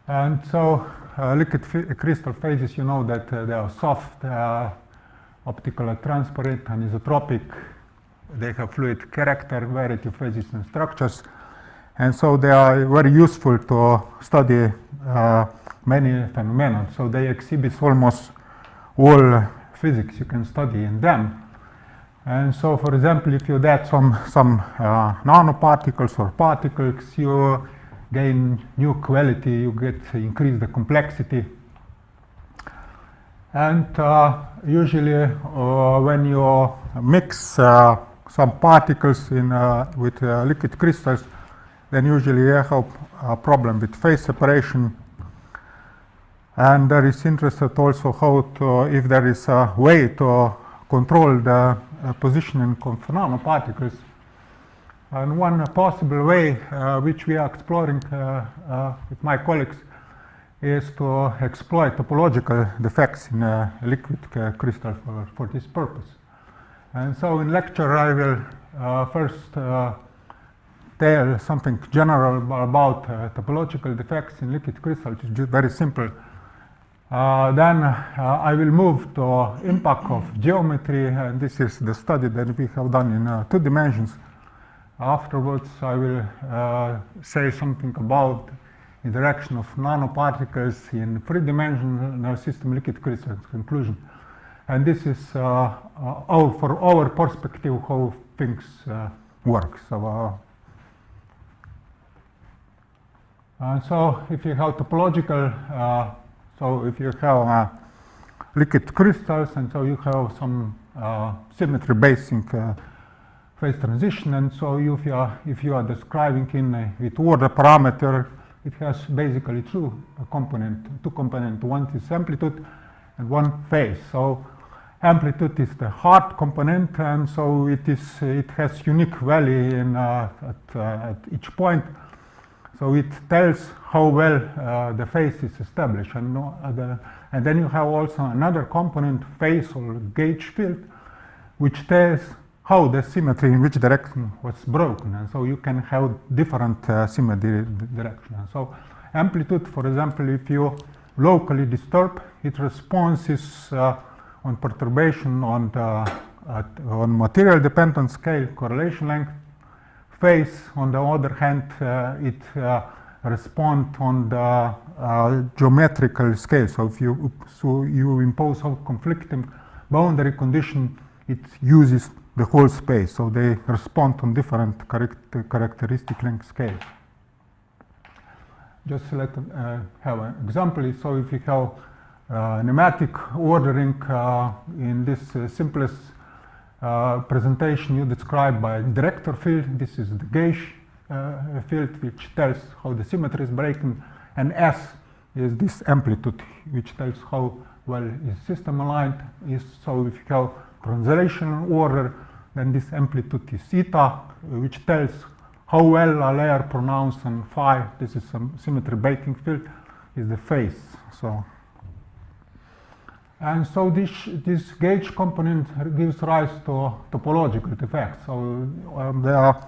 And so liquid crystal phases, you know that they are soft, optically transparent, anisotropic. They have fluid character, variety of phases and structures. And so they are very useful to study many phenomena. So they exhibit almost all physics you can study in them. And so, for example, if you add some nanoparticles or particles, you gain new quality, you increase the complexity. And usually when you mix some particles with liquid crystals, then usually you have a problem with phase separation. And there is interested also if there is a way to control the positioning of nanoparticles. And one possible way which we are exploring with my colleagues is to exploit topological defects in liquid crystal for this purpose. And so in lecture I will first tell something general about topological defects in liquid crystal, which is very simple. Then I will move to impact of geometry, and this is the study that we have done in 2 dimensions. Afterwards, I will say something about interaction of nanoparticles in 3-dimensional system liquid crystal conclusion. And this is for our perspective how things work. So if you have topological, so if you have liquid crystals, and so you have some symmetry basing phase transition, and so if you are describing in with order parameter, it has basically two components. One is amplitude and one phase. So amplitude is the hard component, and so it has unique value at each point. So it tells how well the phase is established, and then you have also another component, phase or gauge field, which tells how the symmetry in which direction was broken, and so you can have different symmetry direction. And so amplitude, for example, if you locally disturb, its response is on perturbation on material dependent scale, correlation length. Phase, on the other hand, it responds on the geometrical scale. So if you impose a conflicting boundary condition, it uses the whole space. So they respond on different characteristic length scales. Just have an example. So if you have pneumatic ordering in this simplest presentation you describe by director field. This is the gauge field which tells how the symmetry is breaking, and S is this amplitude which tells how well is system aligned. So if you have translational order, then this amplitude is eta, which tells how well a layer pronounced on phi. This is some symmetry breaking field, is the phase. And so this gauge component gives rise to topological defects. So they are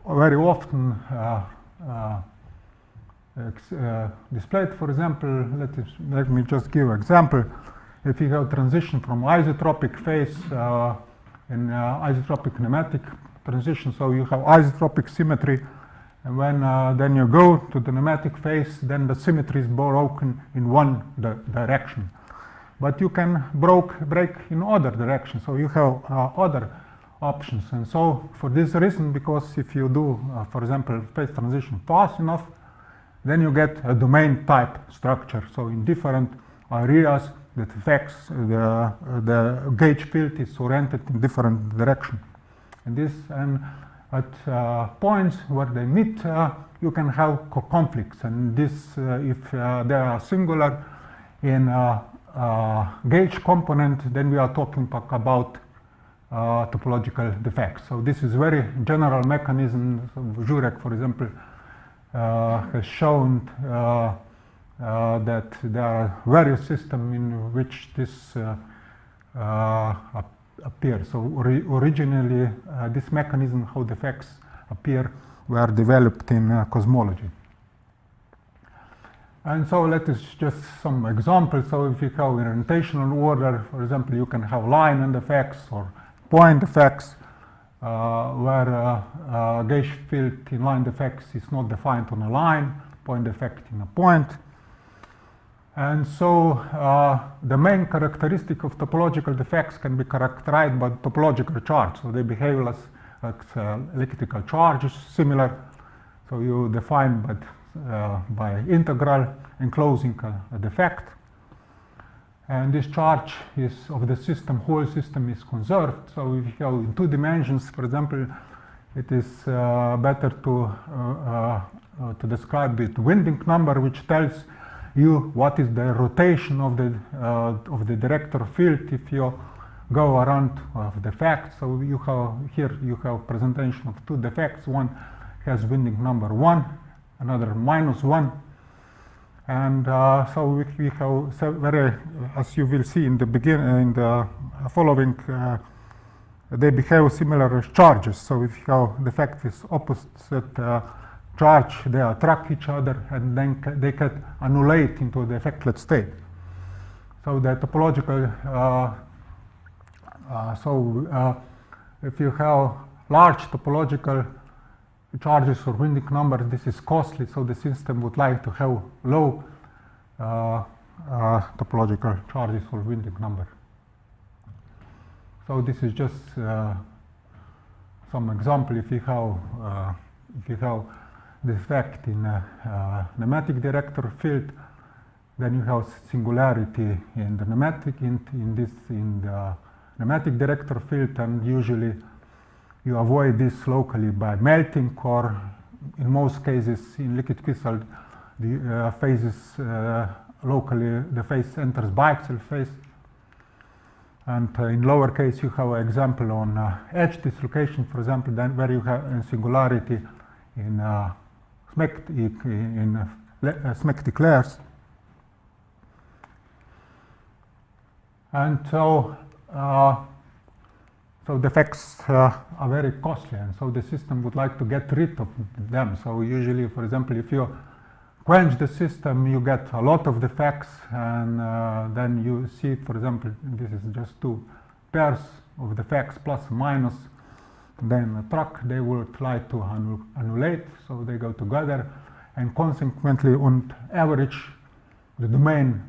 very often displayed. For example, let me just give an example. If you have transition from isotropic phase in isotropic pneumatic transition, so you have isotropic symmetry, and when then you go to the pneumatic phase, then the symmetry is broken in one direction. But you can break in other directions, so you have other options. And so for this reason, because if you do, for example, phase transition fast enough, then you get a domain type structure. So in different areas, the defects, the gauge field is oriented in different direction. And at points where they meet, you can have conflicts. And this, if they are singular in gauge component, then we are talking about topological defects. So this is very general mechanism. So Jurek, for example, has shown that there are various systems in which this appears. So originally, this mechanism, how defects appear, were developed in cosmology. And so let us just some examples. So if you have orientational order, for example, you can have line and defects or point defects, where gauge field in line defects is not defined on a line, point defect in a point. And so the main characteristic of topological defects can be characterized by topological charge. So they behave as electrical charges, similar. So you define by integral enclosing a defect. And this charge is of the system, whole system is conserved. So if you have in 2 dimensions, for example, it is better to describe with winding number, which tells you what is the rotation of the director field if you go around of defects. So you have here you have presentation of 2 defects. One has winding number 1, another -1. And so we have very, as you will see in the in the following, they behave similar charges. So if you have defect with opposite charge, they attract each other and then they can annulate into the defectless state. So the topological, if you have large topological charges or winding numbers, this is costly, so the system would like to have low topological charges or winding number. So this is just some example. If you have defect in a pneumatic director field, then you have singularity in the pneumatic director field, and usually you avoid this locally by melting, or in most cases in liquid crystal the phases locally the phase enters biaxial phase. And in lower case you have an example on edge dislocation, for example, then where you have a singularity in smectic layers. And so defects are very costly, and so the system would like to get rid of them. So usually, for example, if you quench the system, you get a lot of defects, and then you see, for example, this is just 2 pairs of defects plus minus. Then a truck, they would try to annulate, so they go together, and consequently, on average, the domain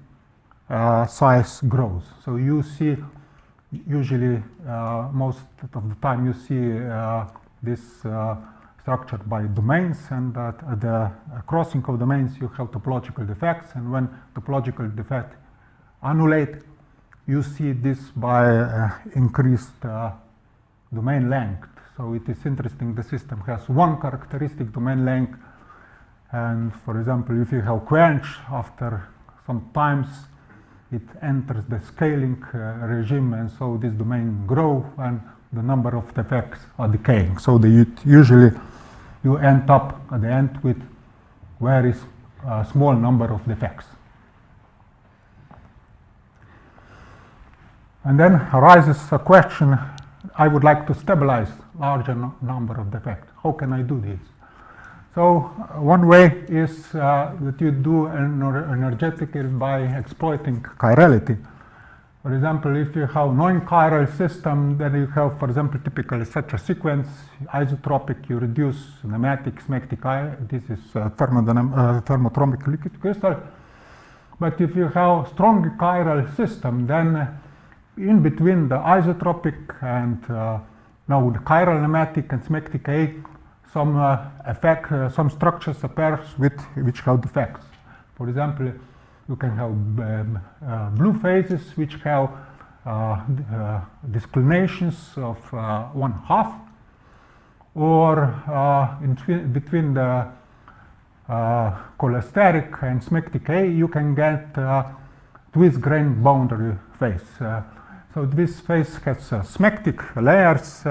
size grows. So you see, usually, most of the time, you see this structured by domains, and at the crossing of domains, you have topological defects, and when topological defect annulate, you see this by increased domain length. So it is interesting, the system has one characteristic domain length, and for example, if you have quench, after some times it enters the scaling regime, and so this domain grows and the number of defects are decaying. So usually you end up at the end with very small number of defects. And then arises a question, I would like to stabilize larger number of defects. How can I do this? So one way is that you do energetically by exploiting chirality. For example, if you have non-chiral system, then you have, for example, typically such a sequence, isotropic, you reduce pneumatic, smectic, this is thermotropic liquid crystal. But if you have strong chiral system, then in between the isotropic and now the chiral pneumatic and smectic A, some structures appear which have defects. For example, you can have blue phases which have disclinations of 1/2, or between the cholesteric and smectic A, you can get twist grain boundary phase. So this phase has smectic layers,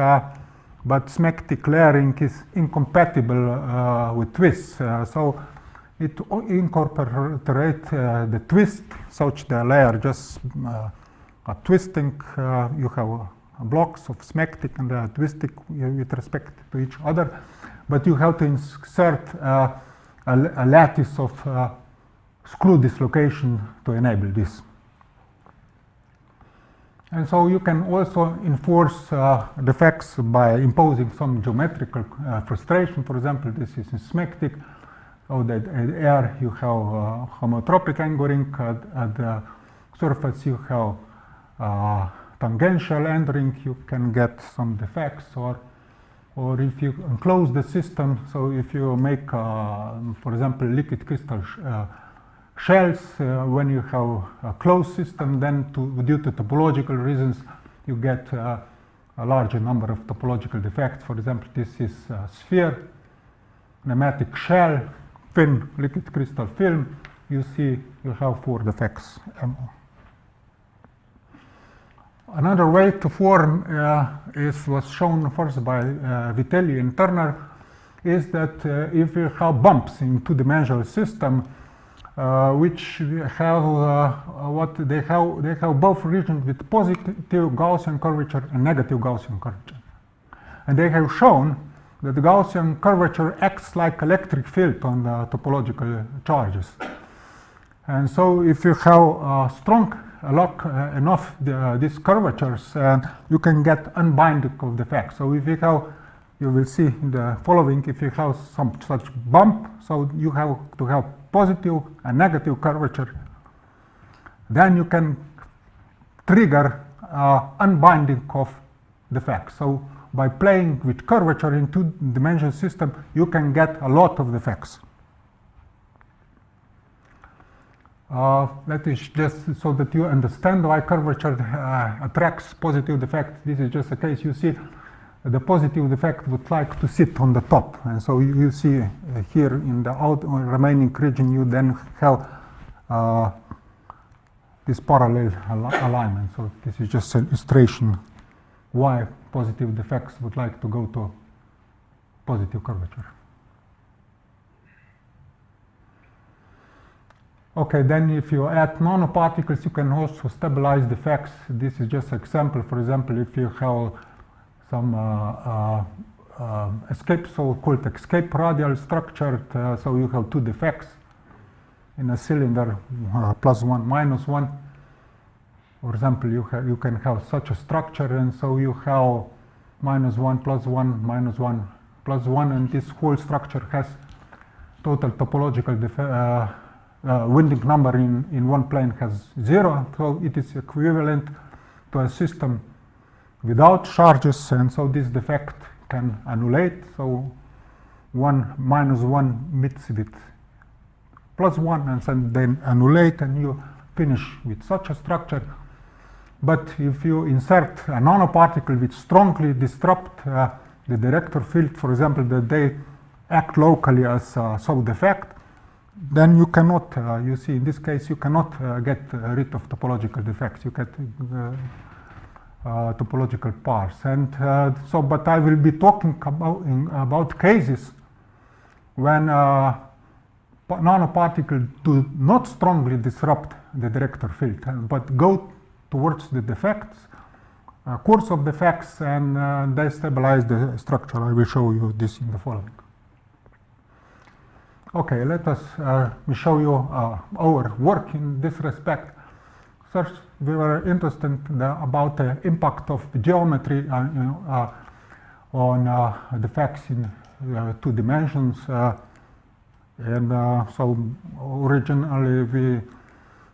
but smectic layering is incompatible with twists. So it incorporates the twist, such the layer just are twisting. You have blocks of smectic and they are twisting with respect to each other. But you have to insert a lattice of screw dislocation to enable this. And so you can also enforce defects by imposing some geometrical frustration. For example, this is in smectic. So that at air you have homotropic anchoring, at the surface you have tangential anchoring, you can get some defects, or if you enclose the system, so if you make, for example, liquid crystal shells, when you have a closed system, then due to topological reasons, you get a larger number of topological defects. For example, this is a sphere, pneumatic shell, thin liquid crystal film. You see you have 4 defects. Another way to form was shown first by Vitelli and Turner, is that if you have bumps in two-dimensional system, which have they have both regions with positive Gaussian curvature and negative Gaussian curvature, and they have shown that the Gaussian curvature acts like electric field on the topological charges. And so if you have strong enough these curvatures, you can get unbinding of defects. So if you have, you will see in the following, if you have some such bump, so you have to have positive and negative curvature, then you can trigger unbinding of defects. So by playing with curvature in two-dimensional system, you can get a lot of defects. That is just so that you understand why curvature attracts positive defects. This is just a case. You see the positive defect would like to sit on the top, and so you see here in the remaining region you then have this parallel alignment. So this is just an illustration why positive defects would like to go to positive curvature. Okay, then if you add nanoparticles, you can also stabilize defects. This is just an example. For example, if you have some escape, so-called escape radial structure, so you have 2 defects in a cylinder, +1, -1. For example, you can have such a structure, and so you have -1, +1, -1, +1, and this whole structure has total topological winding number in one plane has 0, so it is equivalent to a system without charges, and so this defect can annulate. So -1 meets with +1, and then annulate, and you finish with such a structure. But if you insert a nanoparticle which strongly disrupt the director field, for example, that they act locally as a sub-defect, then you cannot, you see in this case, you cannot get rid of topological defects. You get topological pars. And so, but I will be talking about cases when nanoparticles do not strongly disrupt the director field, but go towards the defects, course of defects, and they stabilize the structure. I will show you this in the following. Okay, let us show you our work in this respect. First, we were interested about the impact of geometry on defects in 2 dimensions. So originally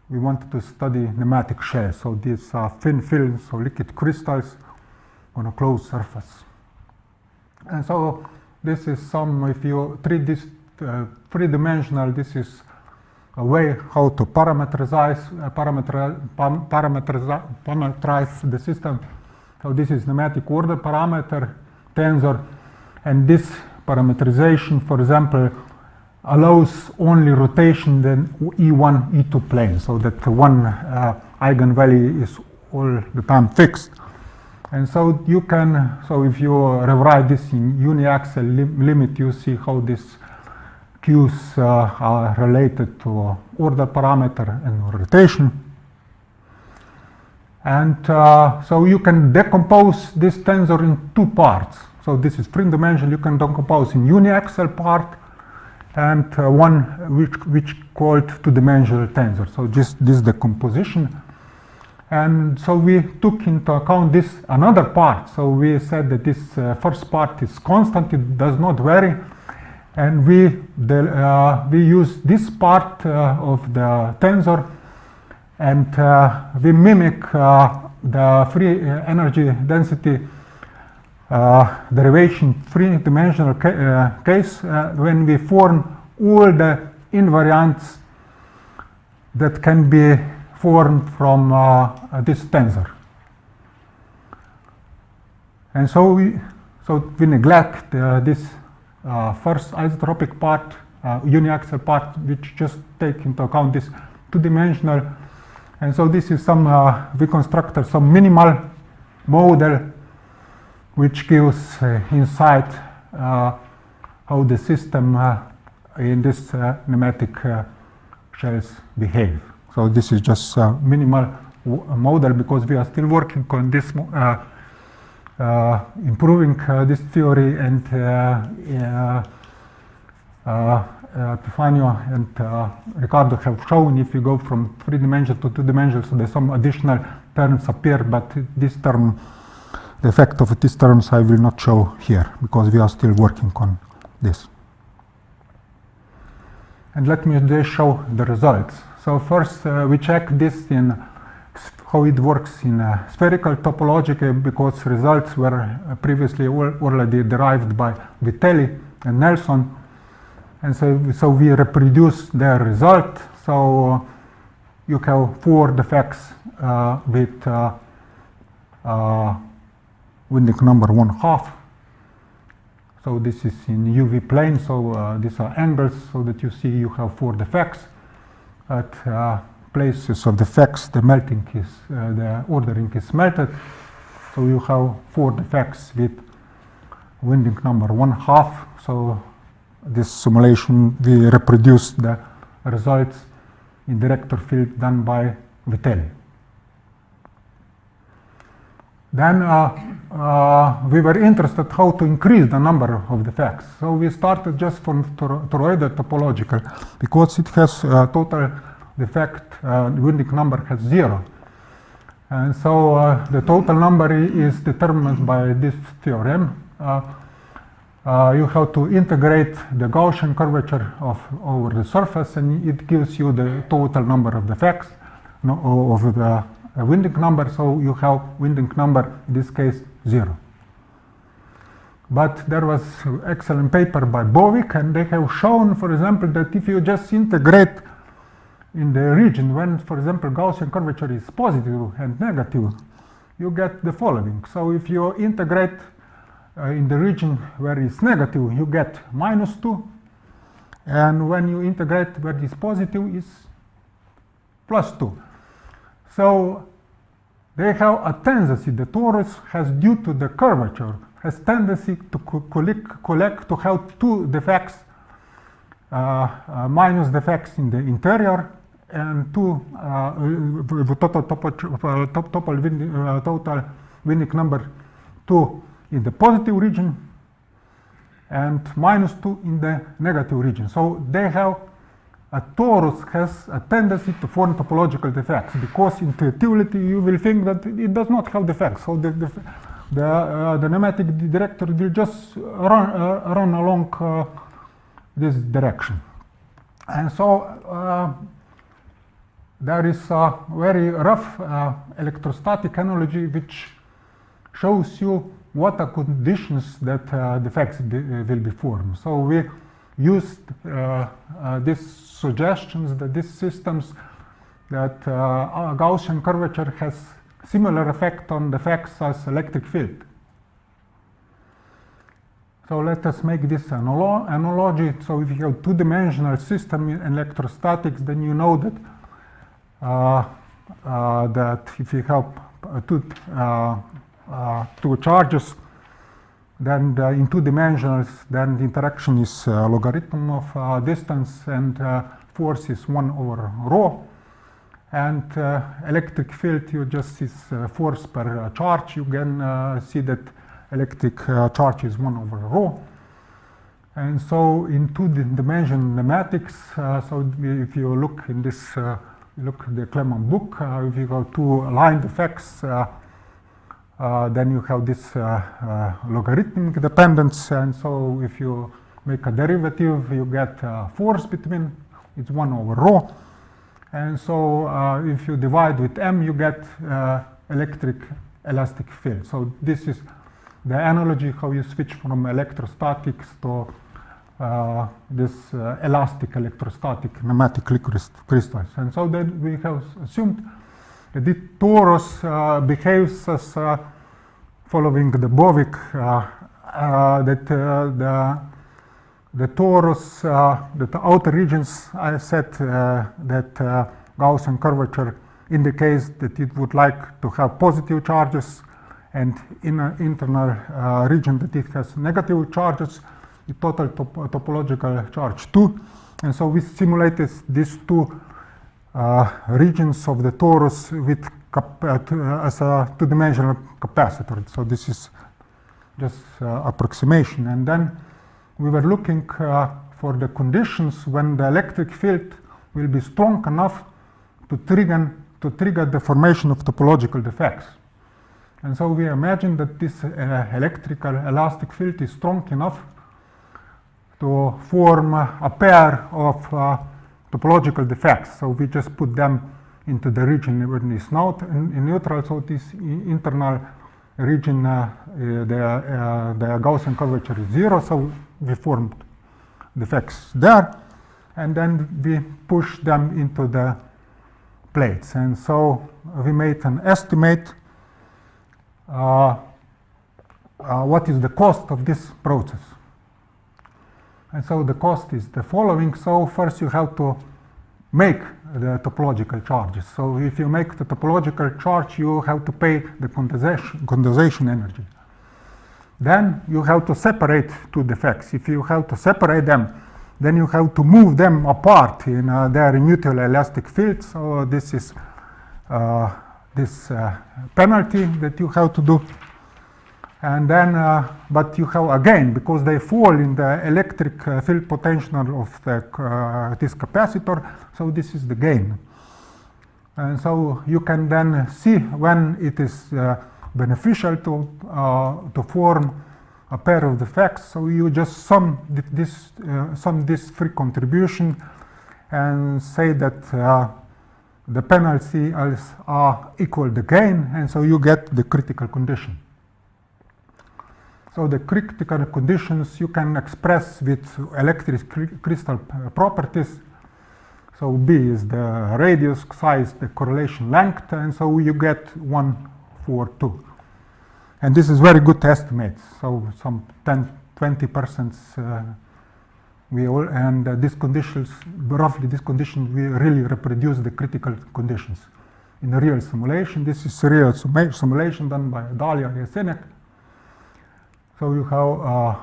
we wanted to study pneumatic shells. So these are thin films, so liquid crystals on a closed surface. And so this is some, if you treat this three-dimensional, this is a way how to parameterize the system. So this is pneumatic order parameter tensor, and this parameterization, for example, allows only rotation in E1, E2 plane, so that one eigenvalue is all the time fixed. And so you can, so if you rewrite this in uniaxial limit, you see how this Q's are related to order parameter and rotation. And so you can decompose this tensor in 2 parts. So this is three-dimensional. You can decompose in uniaxial part and one which called two-dimensional tensor. So this is the composition. And so we took into account this another part. So we said that this first part is constant, it does not vary. And we use this part of the tensor, and we mimic the free energy density derivation three-dimensional case when we form all the invariants that can be formed from this tensor. And so we neglect this first isotropic part, uniaxial part, which just take into account this two-dimensional. And so this is some, we constructed some minimal model which gives insight how the system in this nematic shells behave. So this is just a minimal model because we are still working on this, improving this theory, and Epifanio and Ricardo have shown if you go from three-dimensional to two-dimensional, so there's some additional terms appear, but this term, the effect of these terms I will not show here because we are still working on this. And let me just show the results. So first we check this in how it works in spherical topology because results were previously already derived by Vitelli and Nelson. And so we reproduce their result. So you have 4 defects with winding number 1/2. So this is in UV plane, so these are angles, so that you see you have 4 defects. At places of defects, the melting is, the ordering is melted. So you have 4 defects with winding number 1/2. So this simulation, we reproduce the results in the vector field done by Vitelli. Then we were interested how to increase the number of defects. So we started just from toroidal topological because it has total defect, winding number has 0. And so the total number is determined by this theorem. You have to integrate the Gaussian curvature over the surface, and it gives you the total number of defects of the winding number. So you have winding number, in this case, 0. But there was an excellent paper by Bowick, and they have shown, for example, that if you just integrate in the region when, for example, Gaussian curvature is positive and negative, you get the following. So if you integrate in the region where it's negative, you get -2, and when you integrate where it's positive, it's +2. So they have a tendency, the torus has, due to the curvature, has tendency to collect to have 2 defects, minus defects in the interior, and 2 total winding number 2 in the positive region and -2 in the negative region. So they have, a torus has a tendency to form topological defects because intuitively you will think that it does not have defects. So the nematic director will just run along this direction. And so there is a very rough electrostatic analogy which shows you what are conditions that defects will be formed. So we used these suggestions that these systems, that Gaussian curvature has similar effect on defects as electric field. So let us make this analogy. So if you have 2-dimensional system in electrostatics, then you know that that if you have two charges, then in 2 dimensions, then the interaction is logarithm of distance, and force is 1/ρ. And electric field, you just is force per charge. You can see that electric charge is 1/ρ. And so in two-dimensional nematics, so if you look in this, look at the Clement book, if you have two line defects, then you have this logarithmic dependence, and so if you make a derivative, you get force between, it's 1 over rho. And so if you divide with m, you get electric elastic field. So this is the analogy how you switch from electrostatics to this elastic electrostatic pneumatic liquid crystals. And so then we have assumed that the torus behaves as following the Bovic, that the torus, that the outer regions, I said that Gaussian curvature indicates that it would like to have positive charges, and in an internal region that it has negative charges, the total topological charge 2. And so we simulated these two regions of the torus with as a two-dimensional capacitor. So this is just approximation. And then we were looking for the conditions when the electric field will be strong enough to trigger the formation of topological defects. And so we imagine that this electrical elastic field is strong enough to form a pair of topological defects. So we just put them into the region when it's not in neutral. So this internal region, the Gaussian curvature is 0. So we formed defects there, and then we push them into the plates. And so we made an estimate what is the cost of this process. And so the cost is the following. So first you have to make the topological charges. So if you make the topological charge, you have to pay the condensation energy. Then you have to separate two defects. If you have to separate them, then you have to move them apart in their mutual elastic field. So this is this penalty that you have to do. And then, but you have again, because they fall in the electric field potential of the, this capacitor, so this is the gain. And so you can then see when it is beneficial to form a pair of defects. So you just sum this free contribution and say that the penalties are equal the gain, and so you get the critical condition. So the critical conditions you can express with electric crystal properties. So B is the radius, size, the correlation length, and so you get 1, 4, 2. And this is very good estimates. So some 10–20% and these conditions, roughly these conditions, we really reproduce the critical conditions in a real simulation. This is a real simulation done by Dalia and Jesenek. So you have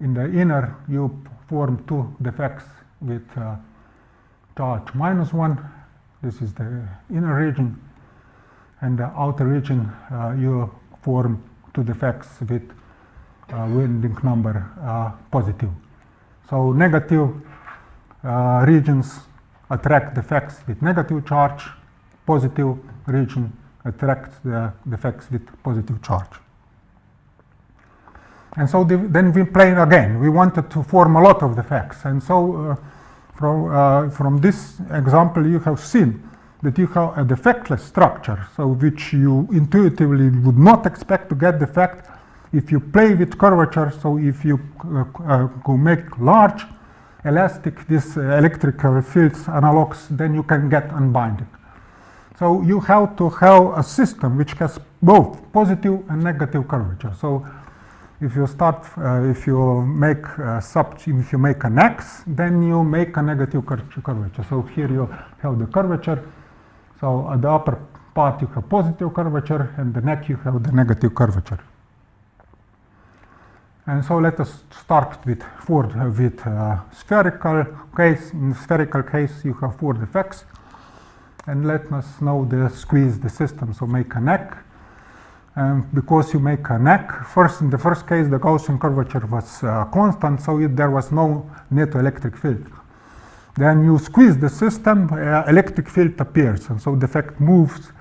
in the inner you form two defects with charge -1. This is the inner region, and the outer region you form two defects with winding number positive. So negative regions attract defects with negative charge. Positive region attracts the defects with positive charge. And so then we play again. We wanted to form a lot of defects. And so from this example, you have seen that you have a defectless structure, so which you intuitively would not expect to get defect if you play with curvature. So if you go make large elastic this electrical fields analogs, then you can get unbinding. So you have to have a system which has both positive and negative curvature. So if you start, if you make if you make an X, then you make a negative curvature. So here you have the curvature. So at the upper part you have positive curvature, and the neck you have the negative curvature. And so let us start with spherical case. In spherical case, you have 4 defects, and let us now squeeze the system. So make a neck, because you make a neck. In the first case, the Gaussian curvature was constant, so there was no net electric field. Then you squeeze the system, electric field appears, and so the defect moves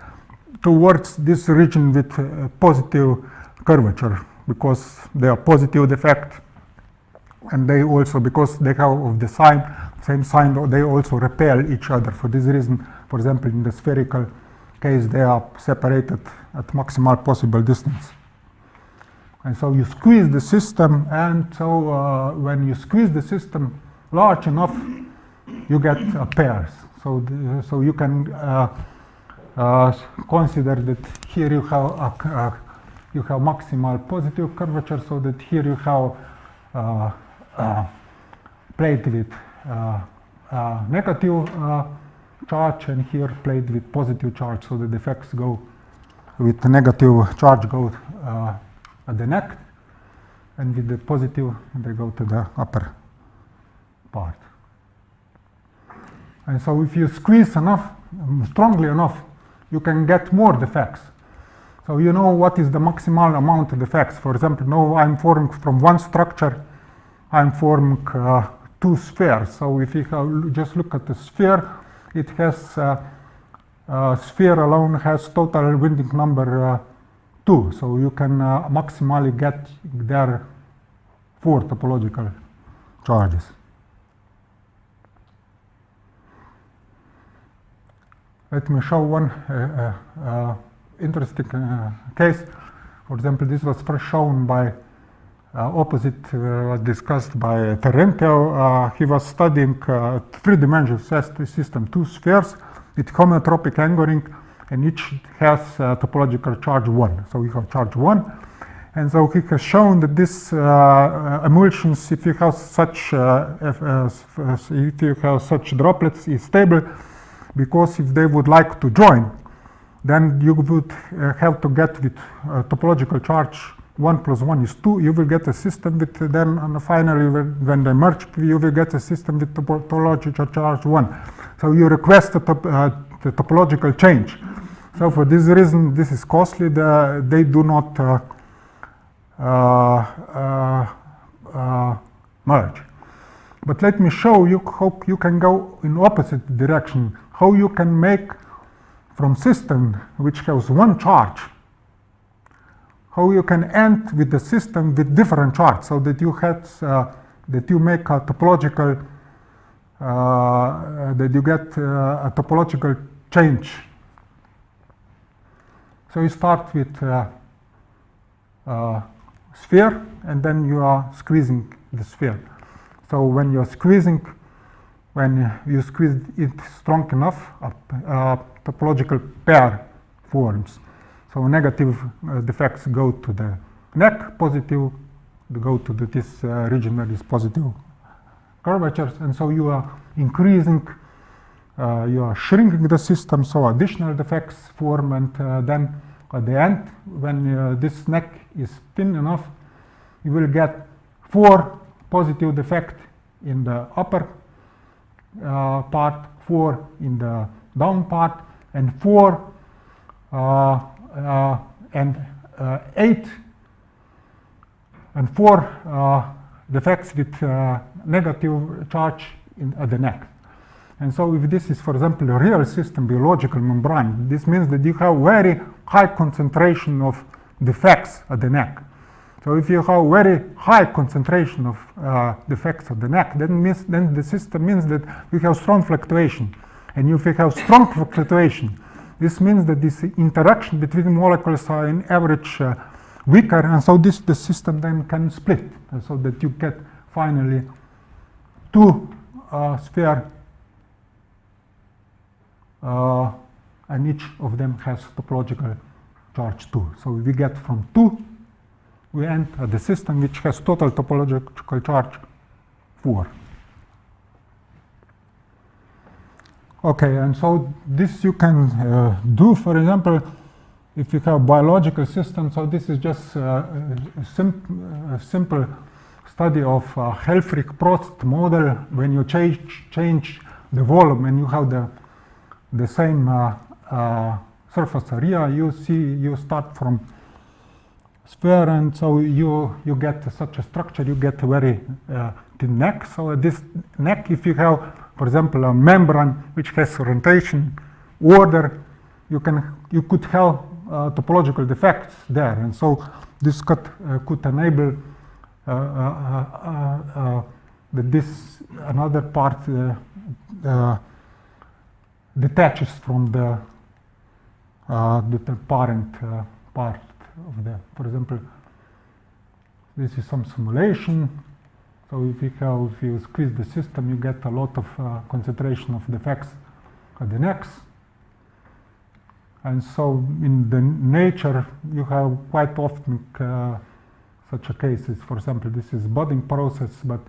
towards this region with positive curvature, because they are positive defect, and they also, because they have of the same sign, they also repel each other. For this reason, for example, in the spherical case, they are separated at maximal possible distance. And so you squeeze the system, and so when you squeeze the system large enough, you get pairs. So you can consider that here you have maximal positive curvature, so that here you have plate with negative charge, and here plate with positive charge, so the defects go with the negative charge go at the neck, and with the positive they go to the upper part. And so if you squeeze enough, strongly enough, you can get more defects. So you know what is the maximal amount of defects. For example, now I'm forming from one structure, I'm forming two spheres. So if you just look at the sphere, it has sphere alone has total winding number 2. So you can maximally get there 4 topological charges. Let me show one interesting case. For example, this was first shown by opposite was discussed by Terentiew. He was studying 3-dimensional system, 2 spheres with homeotropic anchoring, and each has topological charge 1. So you have charge 1, and so he has shown that this emulsions, if you have such droplets, is stable, because if they would like to join, then you would have to get with topological charge 1 plus 1 is 2. You will get a system with, then and finally when they merge, you will get a system with topological charge 1. So you request the topological change. So for this reason, this is costly. They do not merge. But let me show you how you can go in opposite direction, how you can make from system which has one charge, how you can end with the system with different charge, so that you have that you make a topological that you get a topological change. So you start with sphere, and then you are squeezing the sphere. So when you're squeezing, when you squeeze it strong enough, a topological pair forms. So negative defects go to the neck, positive go to this region that is positive curvatures, and so you are increasing, you are shrinking the system, so additional defects form, and then at the end, when this neck is thin enough, you will get 4 positive defect in the upper part, 4 in the down part, and 4 and 8 and 4 defects with negative charge at the neck. And so if this is, for example, a real system, biological membrane, this means that you have very high concentration of defects at the neck. So if you have very high concentration of defects at the neck, then the system means that you have strong fluctuation. And if you have strong fluctuation, this means that this interaction between molecules are in average weaker, and so the system then can split, and so that you get finally 2 sphere, and each of them has topological charge 2. So we get from 2, we end at the system which has total topological charge 4. Okay, and so this you can do, for example, if you have biological system. So this is just a simple study of Helfrich-Prost model. When you change the volume and you have the same surface area, you start from sphere, and so you get such a structure, you get a very thin neck. So this neck, if you have, for example, a membrane which has orientation, order, you could have topological defects there, and so this could enable that this another part detaches from the parent part of the, for example, this is some simulation. So if you squeeze the system, you get a lot of concentration of defects at the necks. And so in the nature, you have quite often such a cases. For example, this is budding process, but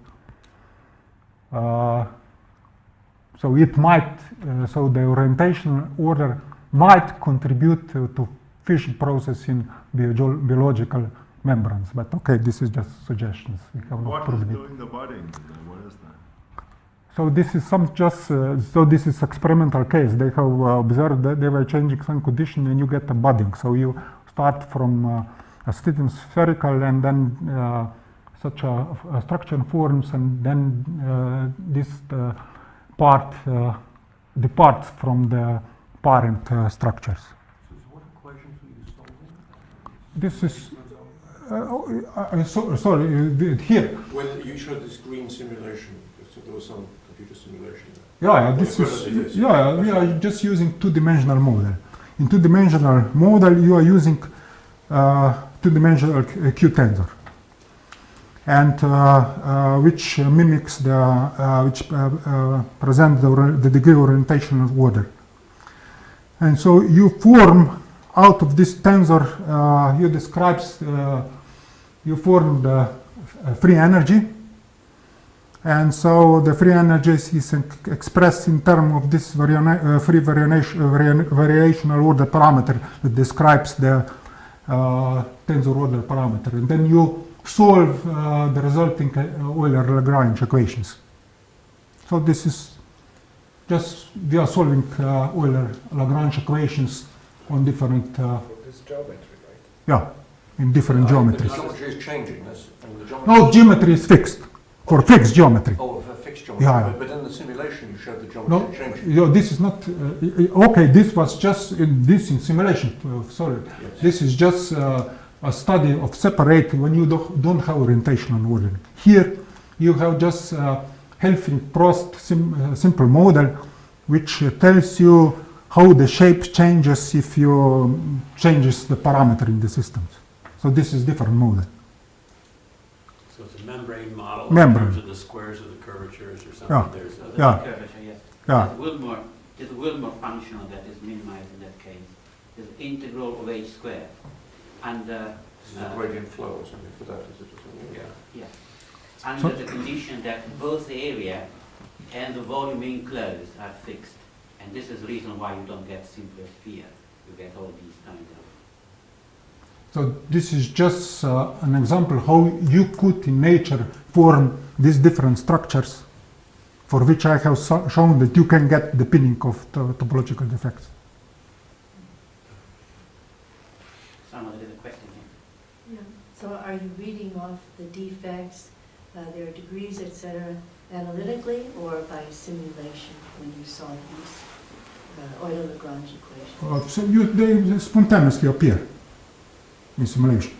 so it might, so the orientation order might contribute to fission process in biological membranes. But okay, this is just suggestions. We have not proved it. What is doing the budding? What is that? So this is so this is experimental case. They have observed that they were changing some condition and you get a budding. So you start from a sitting spherical, and then such a structure forms, and then this part departs from the parent structures. So what equations were you solving? This is sorry here. When you showed this green simulation, so there was some computer simulation there. Yeah, this is we are just using two-dimensional model. In two-dimensional model, you are using two-dimensional Q tensor, and which mimics which present the degree orientational order. And so you form out of this tensor, you form the free energy. And so the free energy is expressed in terms of this free variational order parameter that describes the tensor order parameter. And then you solve the resulting Euler-Lagrange equations. So this is just, we are solving Euler-Lagrange equations on different... This geometry, right? Yeah, in different geometries. The geometry is changing. The geometry No, geometry is fixed. For fixed geometry. Oh, for fixed geometry. Yeah. But in the simulation, you showed the geometry changing. No, this is not. Okay, this was just in simulation. Sorry, Yes. this is just a study of separate when you don't have orientational ordering. Here, you have just Helfing-Prost simple model, which tells you how the shape changes if you changes the parameter in the systems. So this is different model. So it's a membrane model Membrane. in terms of the squares of the curvatures or something. Yeah. There's other Yeah. Curvature, yes. Yeah. There's a Wilmore functional that is minimized in that case. There's integral of h squared. And This is a gradient flow or something for that, is it? Or something? Yeah. yeah, under the condition that both the area and the volume enclosed are fixed. And this is the reason why you don't get simpler sphere. You get all these kind of... So this is just an example how you could in nature form these different structures, for which I have shown that you can get the pinning of topological defects. Someone did a question here. Yeah. So are you reading off the defects, their degrees, etc., analytically or by simulation when you solve these Euler-Lagrange equations? So they spontaneously appear in simulation.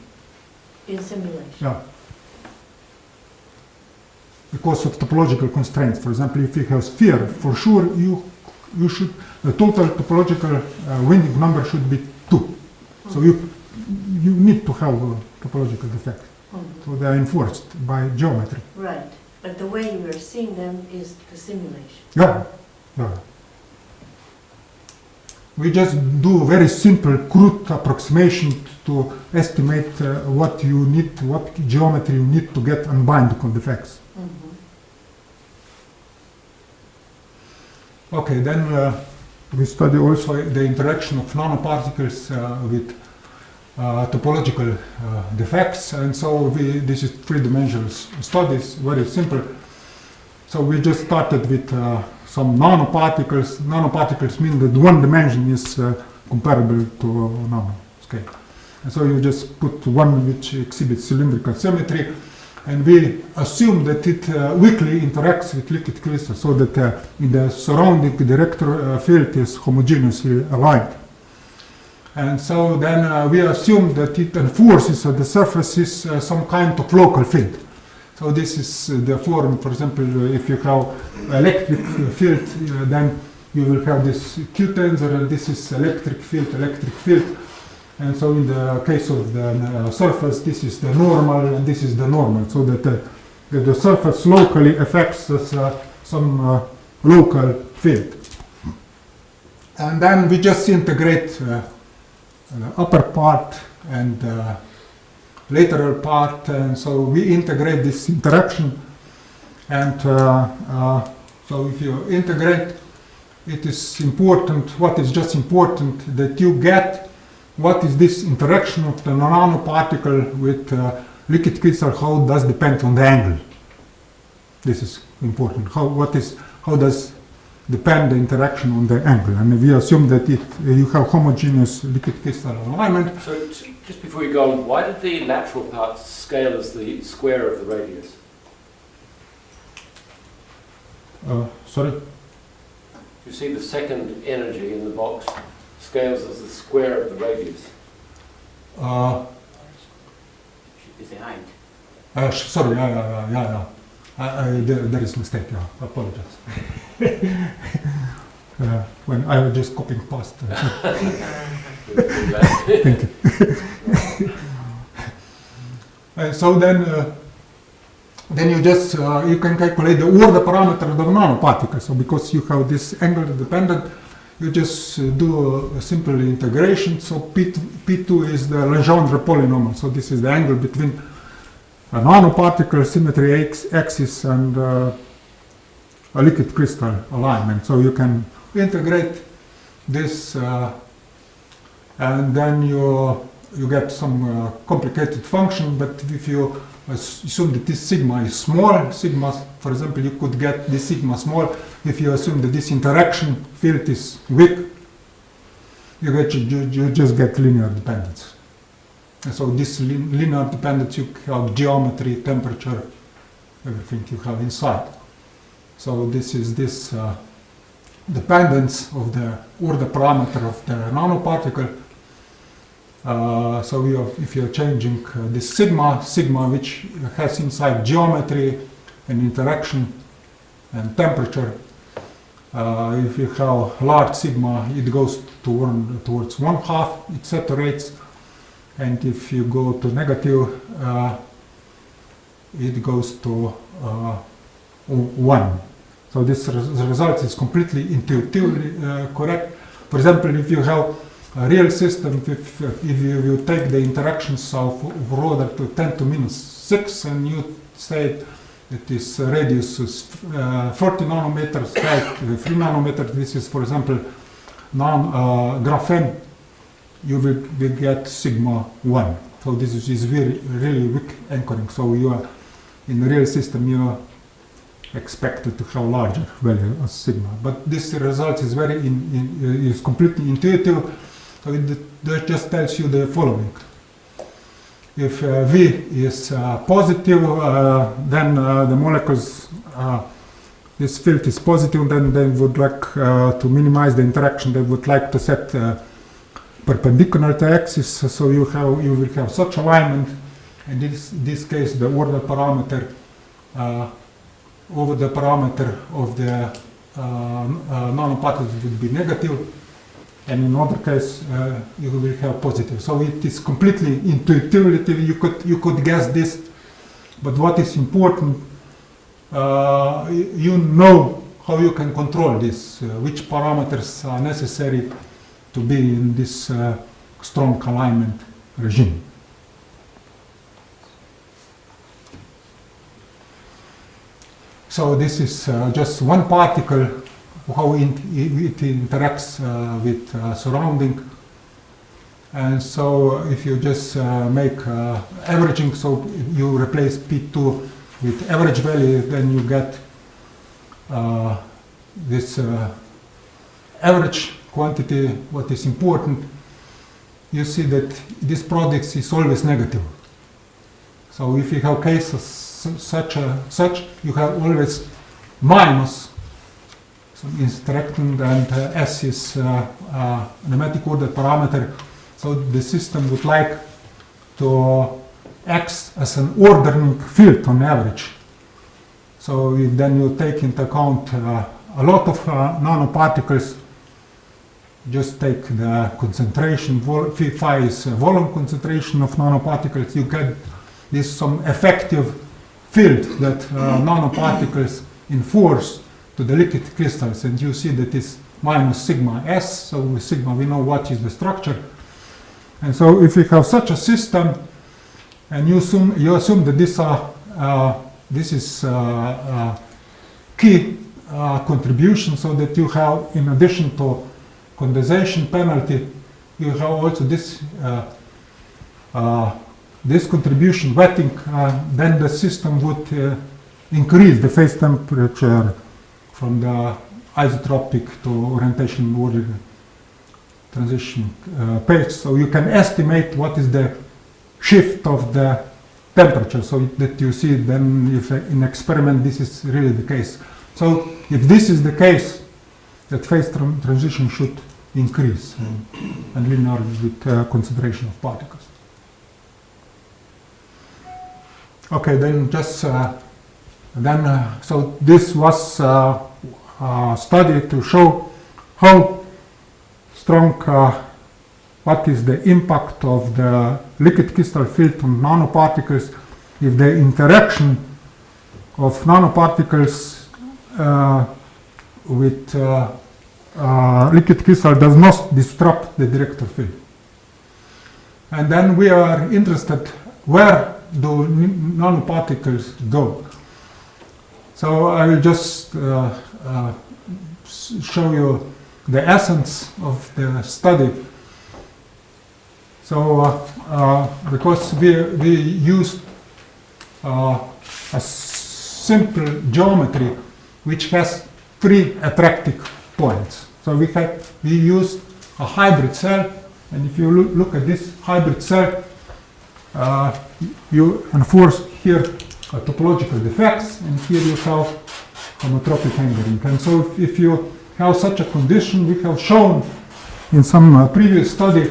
In simulation? Yeah. Because of topological constraints. For example, if you have sphere, for sure you should, the total topological winding number should be 2. So you need to have a topological defect. So they are enforced by geometry. Right. But the way you are seeing them is the simulation. Yeah. Yeah. We just do a very simple, crude approximation to estimate what geometry you need to get unbindable defects. Okay, then we study also the interaction of nanoparticles with topological defects, and so this is three-dimensional studies, very simple. So we just started with some nanoparticles. Nanoparticles mean that one dimension is comparable to a nano scale. And so you just put one which exhibits cylindrical symmetry, and we assume that it weakly interacts with liquid crystal, so that in the surrounding the vector field is homogeneously aligned. And so then we assume that it enforces at the surfaces some kind of local field. So this is the form, for example, if you have electric field, then you will have this Q tensor, and this is electric field. And so in the case of the surface, this is the normal, and this is the normal, so that the surface locally affects some local field. And then we just integrate the upper part and lateral part, and so we integrate this interaction. And so if you integrate, it is important, what is just important, that you get what is this interaction of the nanoparticle with liquid crystal, how does depend on the angle. This is important. How does depend the interaction on the angle? And we assume that you have homogeneous liquid crystal alignment. So just before you go on, why did the lateral part scale as the square of the radius? Sorry? You see the second energy in the box scales as the square of the radius. Is the height. Sorry, yeah. There is mistake, yeah. Apologize. When I was just copying past. Thank you. So then you just you can calculate the order parameter of the nanoparticle. So because you have this angle dependent, you just do a simple integration. So P2 is the Legendre polynomial. So this is the angle between a nanoparticle symmetry axis and a liquid crystal alignment. So you can integrate this, and then you get some complicated function. But if you assume that this sigma is small, for example, you could get this sigma small if you assume that this interaction field is weak. You just get linear dependence. And so this linear dependence, you have geometry, temperature, everything you have inside. So this is this dependence of the order parameter of the nanoparticle. So if you're changing this sigma, which has inside geometry and interaction and temperature, if you have large sigma, it goes towards 1/2, it saturates. And if you go to negative, it goes to 1. So this result is completely intuitively correct. For example, if you have a real system, if you take the interactions of order to 10 to -6, and you say that this radius is 40 nanometers, height 3 nanometers, this is, for example, graphene, you will get sigma 1. So this is really weak anchoring. So you are, in the real system, you are expected to have larger value of sigma. But this result is is completely intuitive. So that just tells you the following. If V is positive, then the molecules, this field is positive, then they would like to minimize the interaction. They would like to set perpendicular to axis, so you will have such alignment. And in this case, the order parameter over the parameter of the nanoparticles would be negative, and in other case you will have positive. So it is completely intuitive. You could guess this, but what is important, you know how you can control this, which parameters are necessary to be in this strong alignment regime. So this is just one particle, how it interacts with surrounding. And so if you just make averaging, so you replace P2 with average value, then you get this average quantity. What is important, you see that this product is always negative. So if you have cases such, you have always minus some interacting, and S is nematic order parameter. So the system would like to act as an ordering field on average. So if then you take into account a lot of nanoparticles, just take the concentration, phi is volume concentration of nanoparticles, you get this some effective field that nanoparticles enforce to the liquid crystals, and you see that it's minus sigma s. So with sigma we know what is the structure, and so if you have such a system, and you assume that this is key contribution, so that you have, in addition to condensation penalty, you have also this this contribution wetting, then the system would increase the phase temperature from the isotropic to orientation order transition page. So you can estimate what is the shift of the temperature, so that you see then if in experiment this is really the case. So if this is the case, that phase transition should increase and linear with concentration of particles. Okay, then just so this was a study to show how strong, what is the impact of the liquid crystal field on nanoparticles if the interaction of nanoparticles with liquid crystal does not disrupt the director field. And then we are interested, where do nanoparticles go? So I will just show you the essence of the study. So because we used a simple geometry which has 3 attractive points. So we used a hybrid cell, and if you look at this hybrid cell, you enforce here topological defects, and here you have homotropic angering. And so if you have such a condition, we have shown in some previous study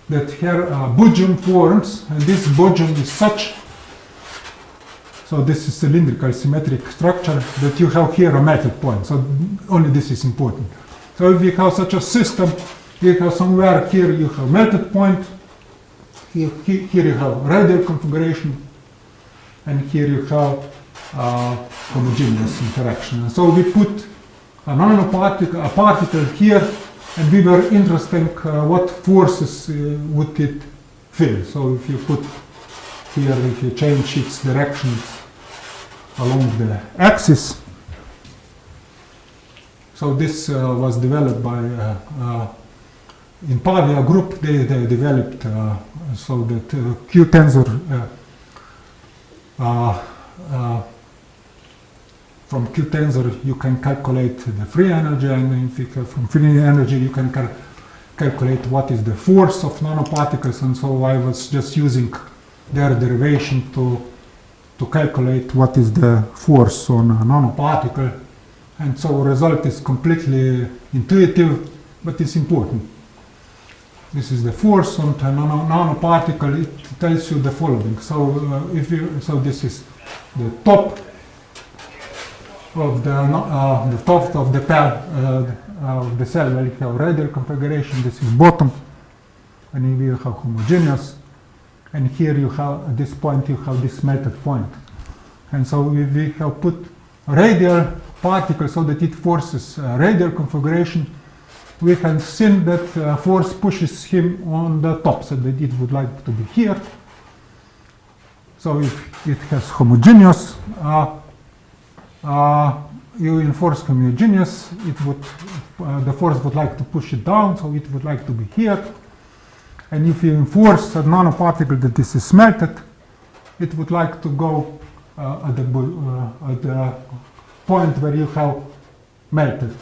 that here boson forms, and this boson is such, so this is cylindrical symmetric structure, that you have here a melted point. So only this is important. So if you have such a system, you have somewhere here you have melted point, here you have radial configuration, and here you have homogeneous interaction. And so we put a nanoparticle, a particle here, and we were interested what forces would it feel. So if you put here, if you change its directions along the axis. So this was developed by in Pavia group. They developed so that Q tensor from Q tensor you can calculate the free energy, and from free energy you can calculate what is the force of nanoparticles. And so I was just using their derivation to calculate what is the force on a nanoparticle. And so result is completely intuitive, but it's important. This is the force on a nanoparticle. It tells you the following. So so this is the top of the top of the cell where you have radial configuration. This is bottom, and here you have homogeneous, and here you have at this point you have this melted point. And so we have put radial particle so that it forces radial configuration. We have seen that force pushes him on the top, so that it would like to be here. So if it has homogeneous, you enforce homogeneous, it would the force would like to push it down, so it would like to be here. And if you enforce a nanoparticle that this is melted, it would like to go at the point where you have melted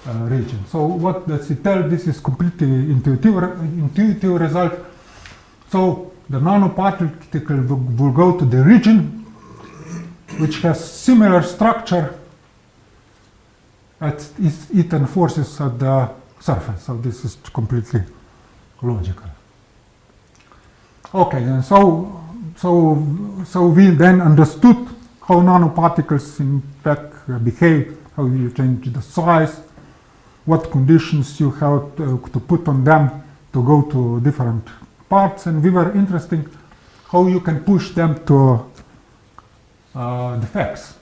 region. So what does it tell? This is completely intuitive result. So the nanoparticle will go to the region which has similar structure as it enforces at the surface. So this is completely logical. Okay, and so we then understood how nanoparticles in fact behave, how you change the size, what conditions you have to put on them to go to different parts, and we were interested how you can push them to defects.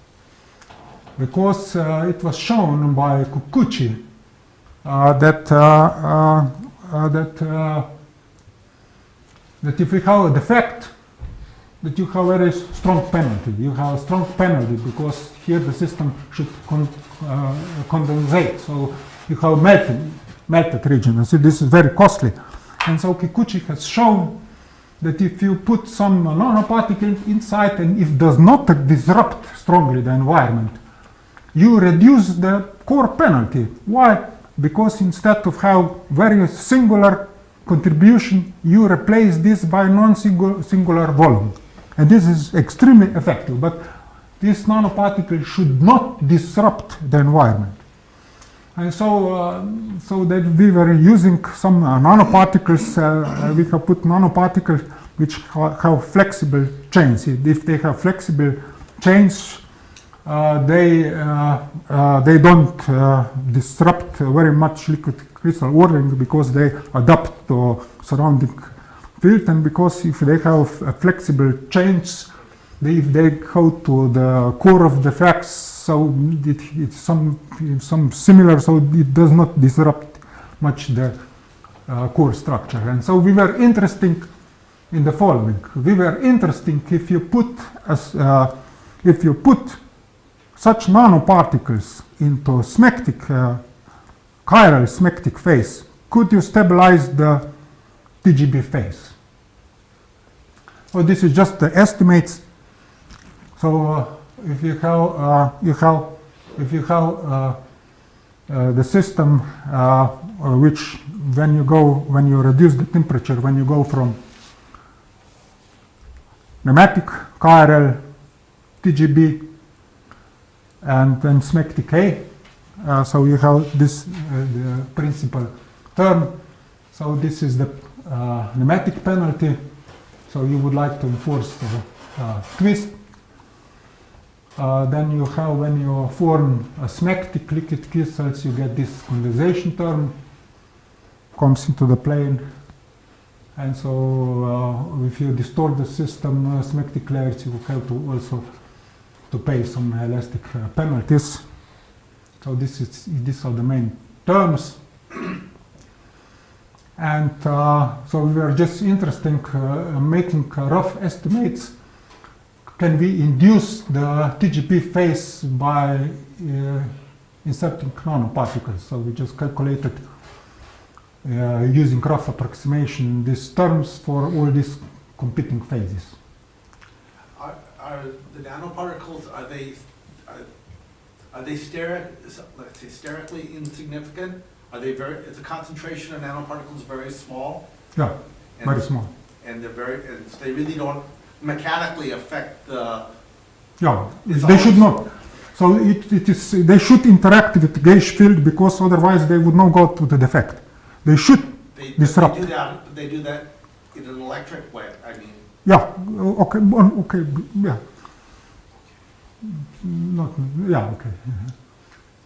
Because it was shown by Kikuchi that if you have a defect, that you have a very strong penalty. You have a strong penalty because here the system should condensate. So you have melted region. And so this is very costly. And so Kikuchi has shown that if you put some nanoparticle inside and if does not disrupt strongly the environment, you reduce the core penalty. Why? Because instead of have very singular contribution, you replace this by non-singular volume. And this is extremely effective, but this nanoparticle should not disrupt the environment. And so that we were using some nanoparticles, we have put nanoparticles which have flexible chains. If they have flexible chains, they don't disrupt very much liquid crystal ordering because they adapt to surrounding field, and because if they have flexible chains, if they go to the core of the defects, so it's some similar, so it does not disrupt much the core structure. And so we were interested in the following. We were interested if you put such nanoparticles into chiral smectic phase, could you stabilize the TGB phase? So this is just the estimates. So if you have the system which when you reduce the temperature, when you go from nematic, chiral, TGB, and then smectic A, so you have this the principal term. So this is the nematic penalty. So you would like to enforce the twist. Then you have, when you form a smectic liquid crystals, you get this condensation term, comes into the plane. And so if you distort the system, smectic layers, you have to also to pay some elastic penalties. So these are the main terms. And so we were just interested in making rough estimates. Can we induce the TGP phase by inserting nanoparticles? So we just calculated using rough approximation these terms for all these competing phases. Are the nanoparticles, are they sterically insignificant? Are they is the concentration of nanoparticles very small? Yeah, very small. And so they really don't mechanically affect the... Yeah, they should not. So they should interact with the gauge field because otherwise they would not go to the defect. They should disrupt. They do that in an electric way, I mean. Yeah, okay, yeah. Okay.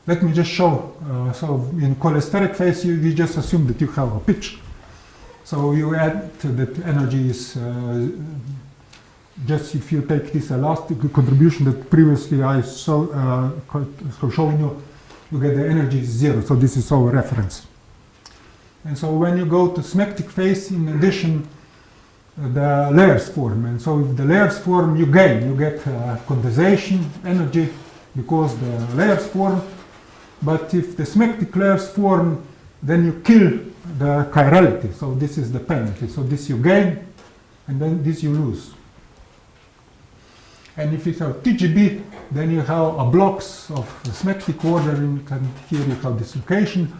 Let me just show. So in cholesteric phase, we just assume that you have a pitch. So you add that energy is just if you take this elastic contribution that previously I showing you, you get the energy is zero. So this is our reference. And so when you go to smectic phase, in addition, the layers form. And so if the layers form, you get condensation energy because the layers form. But if the smectic layers form, then you kill the chirality. So this is the penalty. So this you gain, and then this you lose. And if you have TGB, then you have a blocks of symmetric ordering, and here you have dislocation.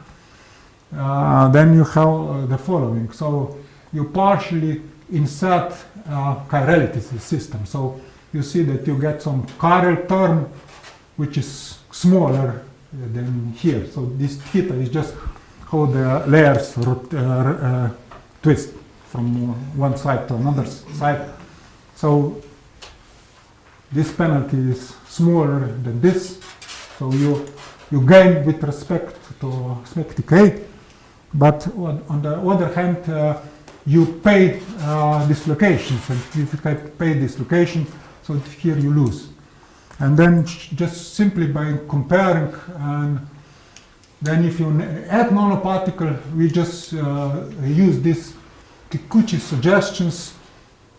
Then you have the following. So you partially insert chirality system. So you see that you get some chiral term which is smaller than here. So this theta is just how the layers twist from one side to another side. So this penalty is smaller than this. So you gain with respect to symmetric A. But on the other hand, you pay dislocations, and if you pay dislocation, so here you lose. And then just simply by comparing, and then if you add nanoparticle, we just use this Kikuchi suggestions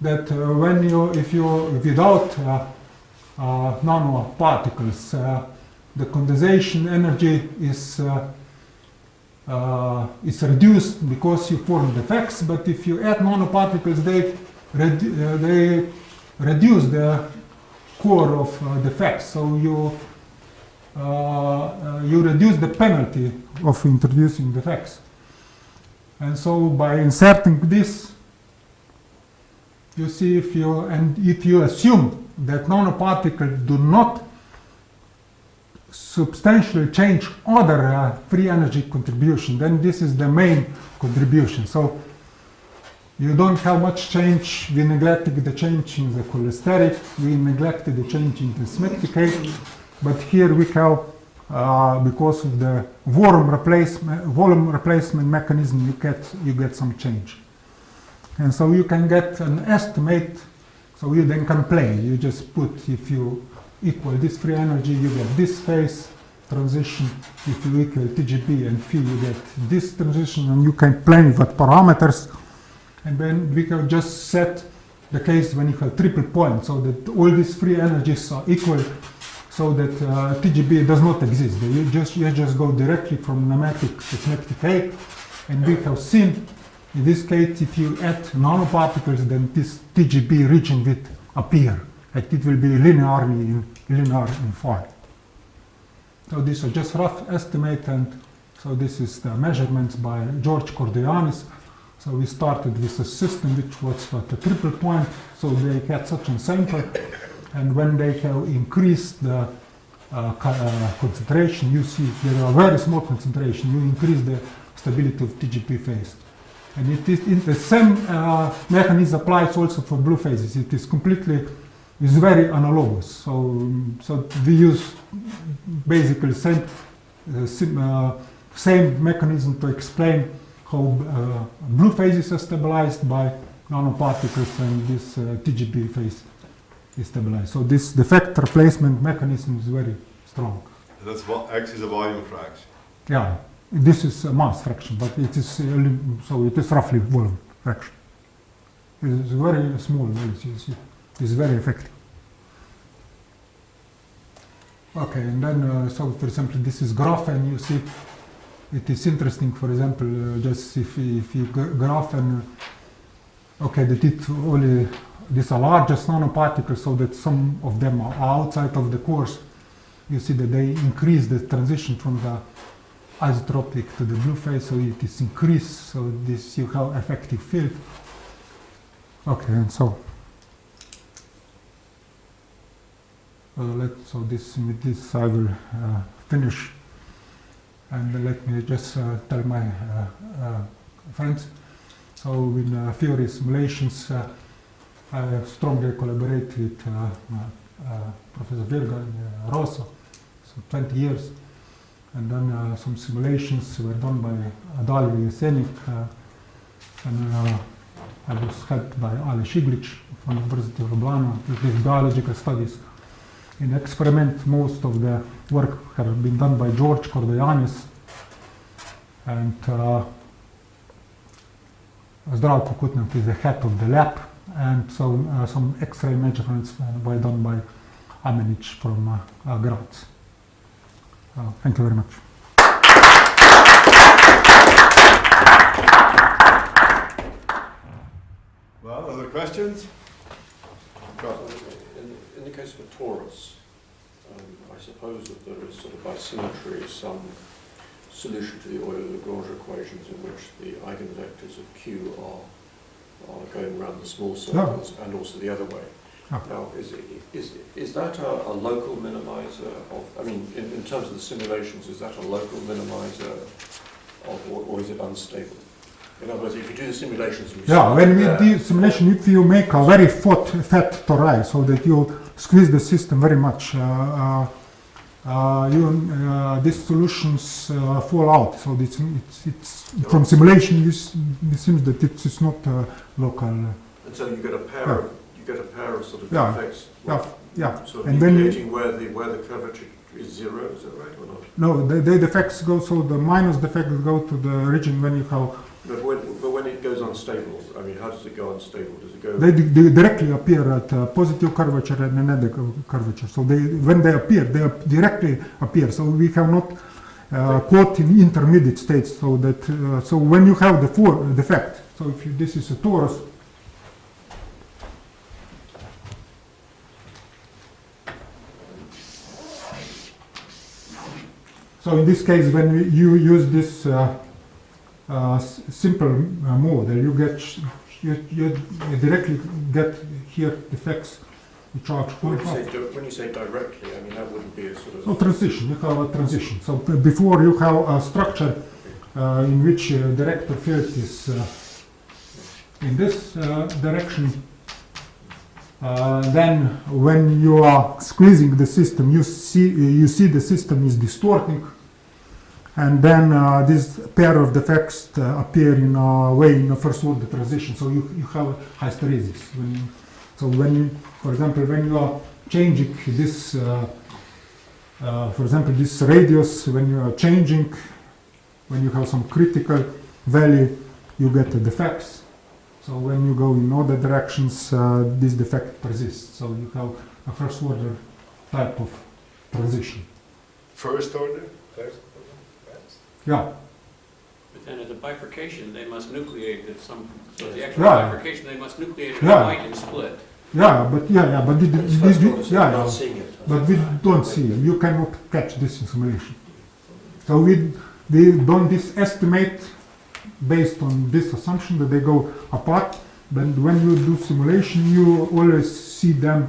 that if you without nanoparticles, the condensation energy is reduced because you form defects, but if you add nanoparticles, they reduce the core of defects. So you reduce the penalty of introducing defects. And so by inserting this, you see if you assume that nanoparticles do not substantially change other free energy contribution, then this is the main contribution. So you don't have much change. We neglected the change in the cholesteric, we neglected the change in the symmetric A, but here we have, because of the volume replacement mechanism, you get some change. And so you can get an estimate, so you then can play. You just put, if you equal this free energy, you get this phase transition. If you equal TGB and phi, you get this transition, and you can play with parameters. And then we can just set the case when you have triple point, so that all these free energies are equal, so that TGB does not exist. You just go directly from nematic to symmetric A, and we have seen in this case, if you add nanoparticles, then this TGB region will appear, and it will be linear in phi. So these are just rough estimate, and so this is the measurements by George Cordoyanis. So we started with a system which was at a triple point, so they had such a sample, and when they have increased the concentration, you see there are very small concentration, you increase the stability of TGP phase. And it is the same mechanism applies also for blue phases. It is very analogous. So we use basically same mechanism to explain how blue phases are stabilized by nanoparticles, and this TGB phase is stabilized. So this defect replacement mechanism is very strong. That's X is a volume fraction. Yeah, this is a mass fraction, but it is so it is roughly volume fraction. It is very small. It's very effective. Okay, and then so for example, this is graphene. You see, it is interesting. For example, just if you graphene, okay, that it only these are largest nanoparticles, so that some of them are outside of the cores. You see that they increase the transition from the isotropic to the blue phase, so it is increased. So this you have effective field. Okay, and so so with this I will finish, and let me just tell my friends. So in theory simulations, I strongly collaborate with Professor Virga and Rosa, so 20 years. And then some simulations were done by Adali Senik, and I was helped by Ale Šiglić from the University of Ljubljana with his biological studies. In experiment, most of the work has been done by George Cordoyanis, and Zdravko Kutnik is the head of the lab, and so some X-ray measurements were done by Amenic from Graz. Thank you very much. Well, other questions? In the case torus, I suppose that there is sort of by symmetry some solution to the Euler-Lagrange equations in which the eigenvectors of Q are going around the small circles and also the other way. Yeah. Now, is that a local minimizer of, I mean, in terms of the simulations, is that a local minimizer of, or is it unstable? In other words, if you do the simulations and you Yeah, when we there, do simulation, if you make a very fat tori, so that you squeeze the system very much, these solutions fall out. So it's from simulation. It seems that it's not local. and so you get a pair of sort of Yeah. defects. Yeah. Sort of And when indicating where the curvature is zero, is that right or not? No, the defects go, so the minus defects go to the region when you have. But when it goes unstable, I mean, how does it go unstable? Does it go? They directly appear at positive curvature and a negative curvature. So when they appear, directly appear. So we have not caught in intermediate states. So that so when you have the defect, so if this is a torus. So in this case, when you use this simple model, you directly get here defects which are When you say directly, I mean that wouldn't be a sort of. so transition. You have a transition. So before you have a structure in which director field is in this direction. Then when you are squeezing the system, you see the system is distorting, and then this pair of defects appear in a way in a first order transition. So you have hysteresis. For example, when you are changing this, for example, this radius, when you are changing, when you have some critical value, you get the defects. So when you go in other directions, this defect persists. So you have a first order type of transition. First order? Yeah. But then at the bifurcation, they must nucleate at some, so the actual Yeah. bifurcation, they must nucleate at Yeah. a point and split. But Not seeing it. but we don't see it. You cannot catch this in simulation. So we don't this estimate based on this assumption that they go apart. But when you do simulation, you always see them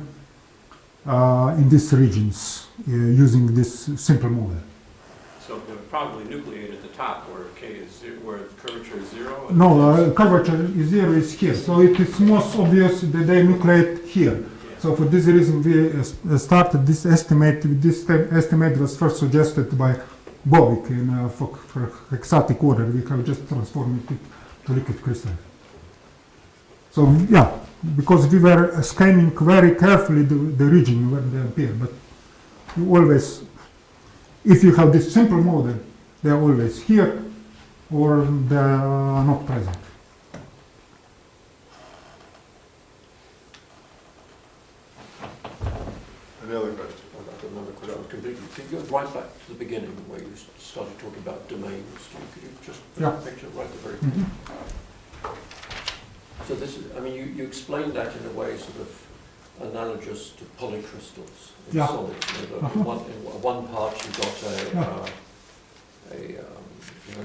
in these regions using this simple model. So they would probably nucleate at the top where K is zero, where curvature is zero. No, curvature is zero is here. So it is most obvious that they nucleate here. So for this reason, we started this estimate. This estimate was first suggested by Bovic in for hexatic order. We have just transformed it to liquid crystal. So yeah, because we were scanning very carefully the region where they appear, but you always, if you have this simple model, they are always here or they are not present. Any other question? I've got another question. I was completely. Could you go right back to the beginning where you started talking about domains? Could you just put Yeah. a picture right at the very beginning? Mhm. So this is, I mean, you explained that in a way sort of analogous to polycrystals in Yeah. solids. You know, Uh-huh. in one part you've got a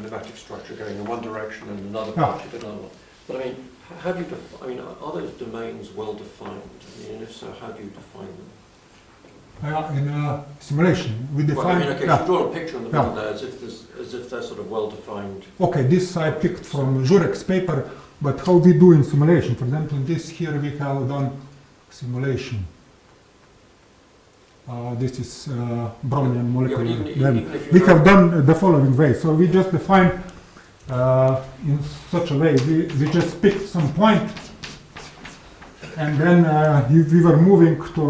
pneumatic structure going in one direction, and another Yeah. part you've got another one. But I mean, how do you I mean, are those domains well defined? I mean, and if so, how do you define them? In simulation, we define. Well, I mean, okay, yeah. so draw a picture on the Yeah. middle there as if they're sort of well defined. Okay, this I picked from Jurek's paper, but how we do in simulation? For example, in this here we have done simulation. This is Brownian molecular Yeah, but level. even if you We know- have done the following way. So we just define in such a way. We just picked some point, and then we were moving to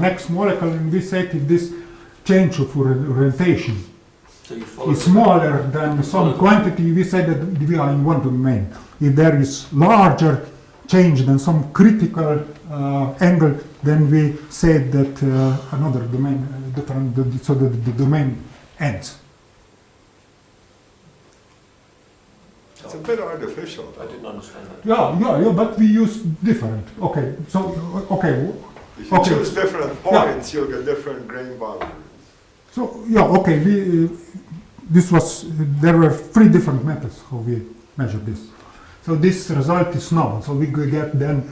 next molecule, and we said if this change of orientation So you follow is smaller than some quantity, we say that we are in one domain. If there is larger change than some critical angle, then we say that another domain, different, so that the domain ends. It's a bit artificial. I didn't understand that. Yeah, but we use different. Okay, so If you Okay. choose different points, you'll get different grain boundaries. So, yeah, okay, there were 3 different methods how we measure this. So this result is known, so we could get then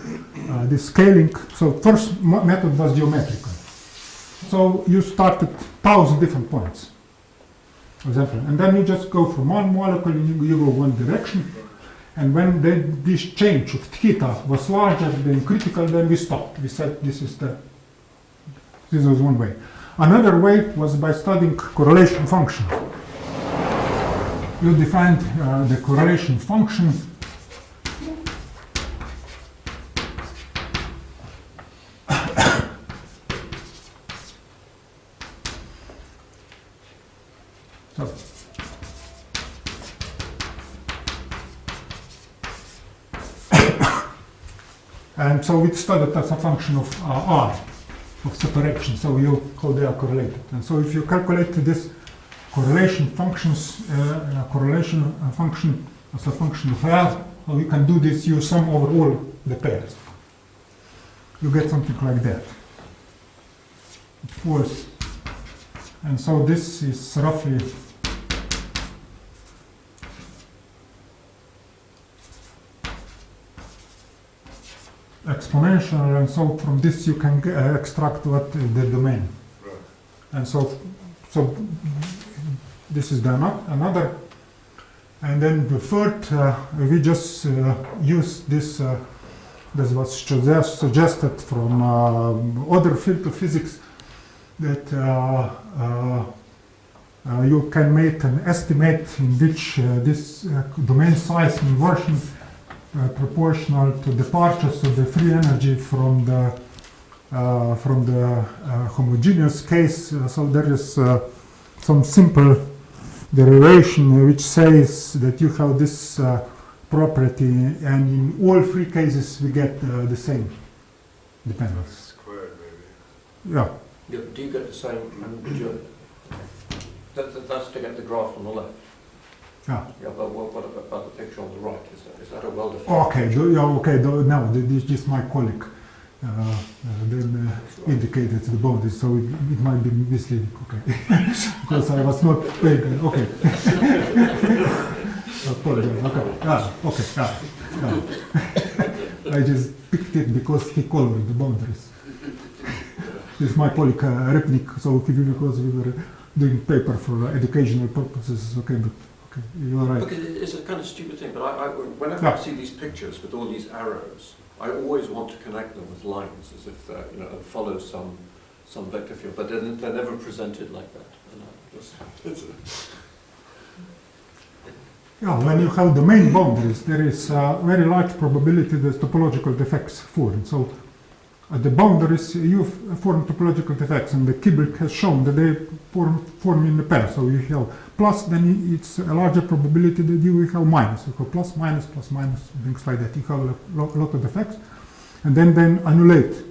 the scaling. So first method was geometrical. So you started 1,000 different points, for example, and then you just go from one molecule, you go one direction, and when this change of theta was larger than critical, then we stopped. We said this was one way. Another way was by studying correlation function. You defined the correlation function so, and so we studied as a function of R, of separation, so how they are correlated. And so if you calculate this correlation function as a function of R, how you can do this, you sum over all the pairs. You get something like that. It falls. And so this is roughly exponential, and so from this you can extract what the domain. Right. And so this is the another, and then the third we just use this. This was suggested from other field of physics, that you can make an estimate in which this domain size inversion proportional to departures of the free energy from the homogeneous case. So there is some simple derivation which says that you have this property, and in all 3 cases we get the same dependence. Squared, maybe. Yeah. Yeah, do you get the same ambiguity? That's to get the graph on the left. Yeah. Yeah, but what about the picture on the right? Is that a well-defined? Okay. Now this my colleague then indicated the boundaries, so it might be misleading. Okay, because I was not paying. Okay. Apologize. Okay. I just picked it because he colored the boundaries. This is my colleague Repnik. So because we were doing paper for educational purposes. Okay, but okay, you're right. Because it's a kind of stupid thing, but whenever I see these pictures with all these arrows, I always want to connect them with lines, as if and follow some vector field. But they're never presented like that. And yeah, when you have domain boundaries, there is a very large probability that topological defects form. So at the boundaries, you form topological defects, and the Kubrick has shown that they form in a pair. So you have plus, then it's a larger probability that you will have minus. You have plus, minus, things like that. You have a lot of defects, and then annulate.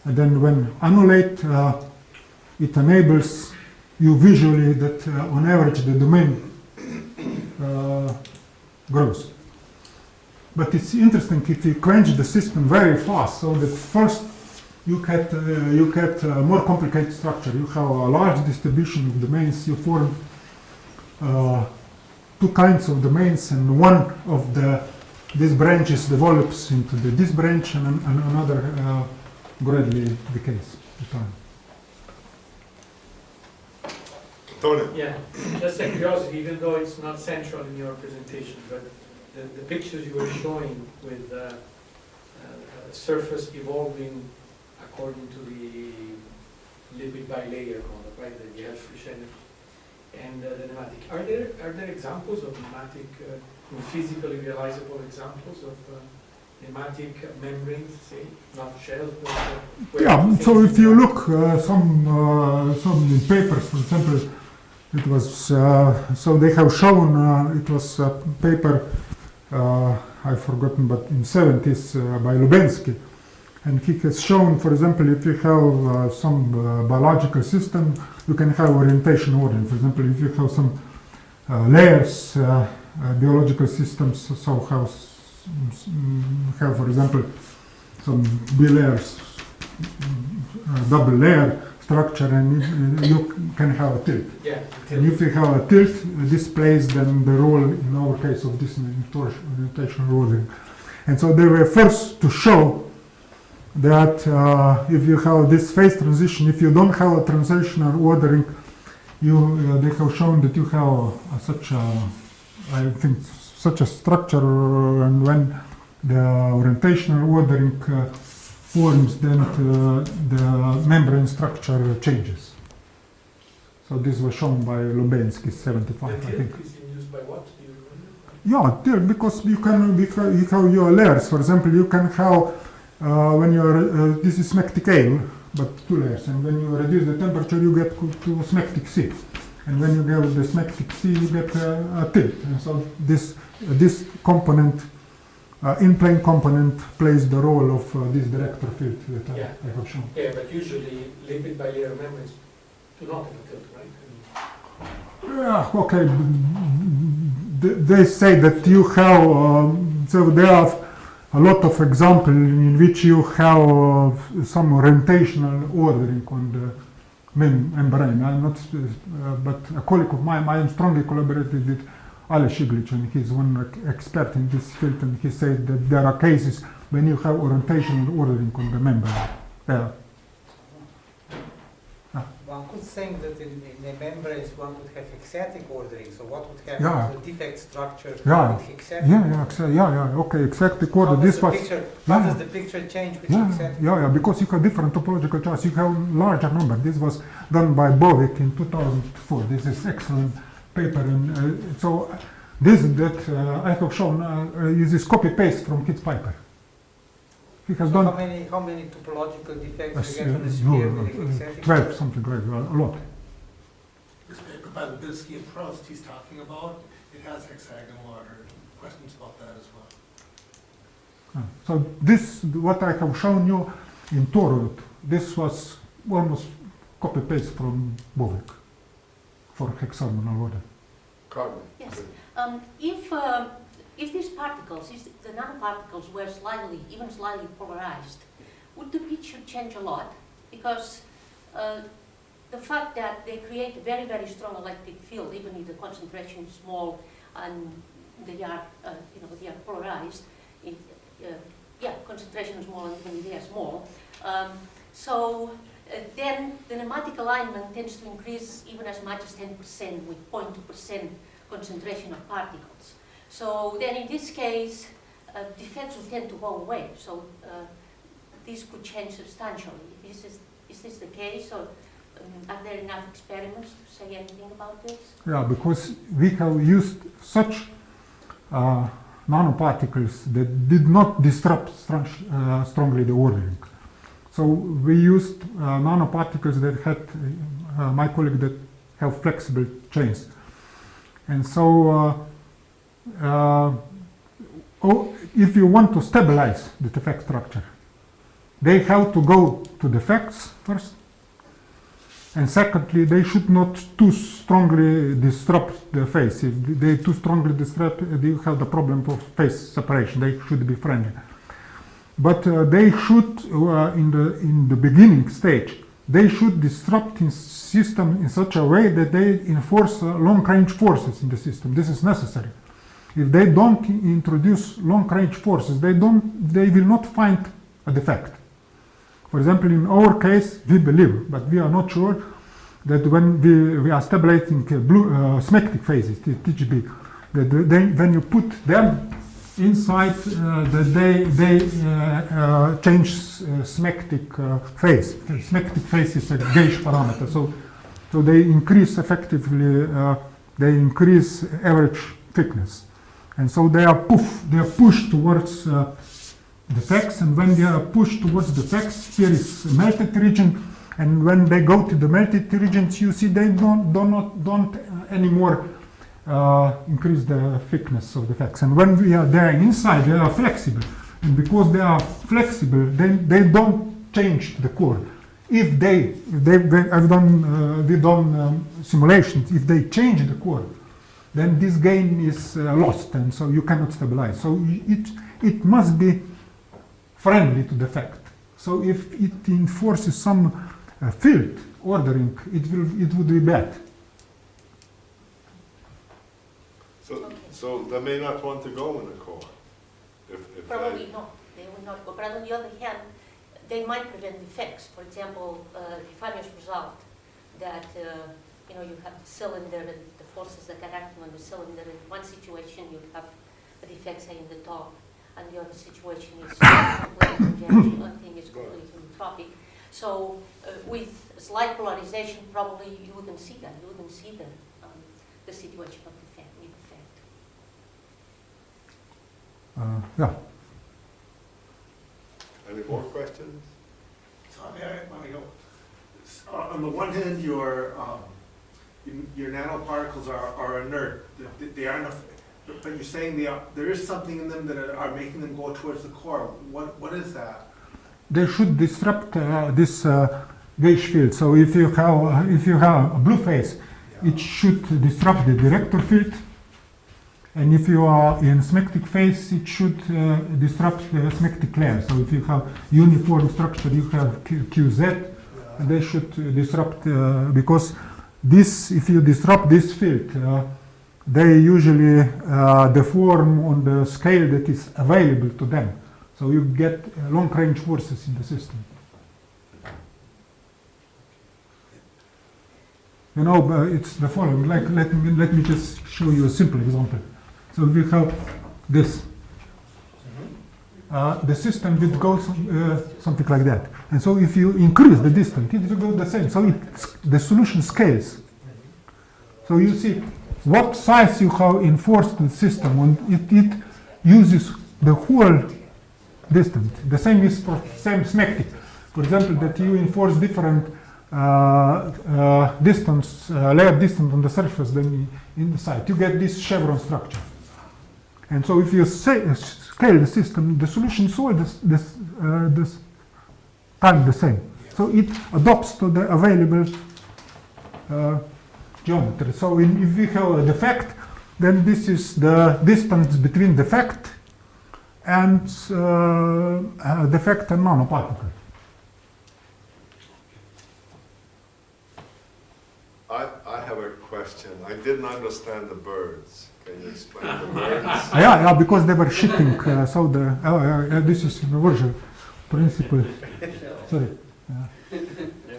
And then when annulate, it enables you visually that on average the domain grows. But it's interesting if you quench the system very fast, so that first you get a more complicated structure. You have a large distribution of domains. You form 2 kinds of domains, and one of these branches develops into this branch, and another gradually decays with time. Tony? Yeah, just a curiosity, even though it's not central in your presentation, but the pictures you were showing with surface evolving according to the lipid bilayer model, right? That you have free and the pneumatic. Are there examples of pneumatic, physically realizable examples of pneumatic membranes, say, not shells, but yeah. So if you look some papers, for example, it was so they have shown it was a paper I've forgotten, but in 70s by Lubensky, and he has shown, for example, if you have some biological system, you can have orientation order. For example, if you have some layers, biological systems, so have for example some B layers double layer structure, and you can have a tilt. Yeah. And if you have a tilt, this plays then the role in our case of this rotational ordering. And so they were first to show that if you have this phase transition, if you don't have a transitional ordering, they have shown that you have such a, I think, such a structure, and when the orientational ordering forms, then the membrane structure changes. So this was shown by Lubensky, 75, I think. Is induced by what? Do you remember? Yeah, because you have your layers. For example, you can have when you are this is smectic A, but 2 layers, and when you reduce the temperature, you get to smectic C, and when you get the smectic C, you get a tilt. And so this component, in-plane component, plays the role of this director field that I have shown. Yeah, but usually lipid bilayer membranes do not have a tilt, right? Yeah, okay. They say that you have, so there are a lot of examples in which you have some orientational ordering on the membrane. I'm not, but a colleague of mine, I am strongly collaborated with Ale Shiglic, and he's one expert in this field, and he said that there are cases when you have orientational ordering on the membrane. Yeah. One could think that in the membranes one would have hexatic ordering, so what would happen Yeah. to the defect structure Yeah. with hexatic? Okay, exactly. Order. How This does the was. picture, Yeah. how does the picture change with hexatic? Because you have different topological charts, you have larger number. This was done by Bovik in 2004. This is excellent paper, and so this that I have shown is this copy paste from Kitz-Piper. He has So done how many topological defects you get from the sphere with the hexatic? 12, something like that, a lot. This paper by Lubensky and Prof he's talking about, it has hexagonal order. Questions about that as well. So this, what I have shown you in toroid, this was almost copy paste from Bovik for hexagonal order. Carbon. Yes. If these particles, if the nanoparticles were even slightly polarized, would the picture change a lot? Because the fact that they create a very, very strong electric field, even if the concentration is small and they are, they are polarized. Concentration is small and even if they are small. Then the nematic alignment tends to increase even as much as 10% with 0.2% concentration of particles. So then in this case, defects will tend to go away. So this could change substantially. Is this the case, or are there enough experiments to say anything about this? Yeah, because we have used such nanoparticles that did not disrupt strongly the ordering. So we used nanoparticles that had, my colleague, that have flexible chains. And so if you want to stabilize the defect structure, they have to go to defects first, and secondly, they should not too strongly disrupt the phase. If they too strongly disrupt, you have the problem of phase separation. They should be friendly. But they should, in the beginning stage, they should disrupt the system in such a way that they enforce long-range forces in the system. This is necessary. If they don't introduce long-range forces, they will not find a defect. For example, in our case, we believe, but we are not sure, that when we are stabilizing smectic phases, TGB, that when you put them inside, that they change smectic phase. Smectic phase is a gauge parameter, so they increase effectively, they increase average thickness, and so they are pushed towards defects, and when they are pushed towards defects, here is melted region, and when they go to the melted regions, you see they don't anymore increase the thickness of the defects. And when we are there inside, they are flexible, and because they are flexible, they don't change the core. If I've done simulations, if they change the core, then this gain is lost, and so you cannot stabilize. So it must be friendly to defect. So if it enforces some field ordering, it would be bad. So they may not want to go in a core. If Probably not, they will not go. But on the other hand, they might prevent defects. For example, Epiphanius' result that you have the cylinder and the forces that are acting on the cylinder. In one situation, you have a defect, say, in the top, and the other situation is completely conjectural, one thing is completely entropic. So with slight polarization, probably you wouldn't see that. You wouldn't see the situation of defect, with defect. Yeah. Any more questions? So on the one hand, your nanoparticles are inert. They aren't, but you're saying there is something in them that are making them go towards the core. What is that? They should disrupt this gauge field. So if you have a blue phase, it should disrupt the director field. And if you are in smectic phase, it should disrupt the smectic layer. So if you have uniform structure, you have QZ, and they should disrupt, because this, if you disrupt this field, they usually deform on the scale that is available to them. So you get long-range forces in the system. It's the following. Let me just show you a simple example. So we have this. The system will go something like that. And so if you increase the distance, it will go the same. So the solution scales. So you see what size you have enforced the system, and it uses the whole distance. The same is for same smectic. For example, that you enforce different distance, layer distance on the surface than in the side. You get this chevron structure. And so if you scale the system, the solution is all this time the same. So it adopts to the available geometry. So if we have a defect, then this is the distance between defect and defect and nanoparticle. I have a question. I didn't understand the birds. Can you explain the birds? Yeah, because they were shitting. So this is universal principle. Sorry.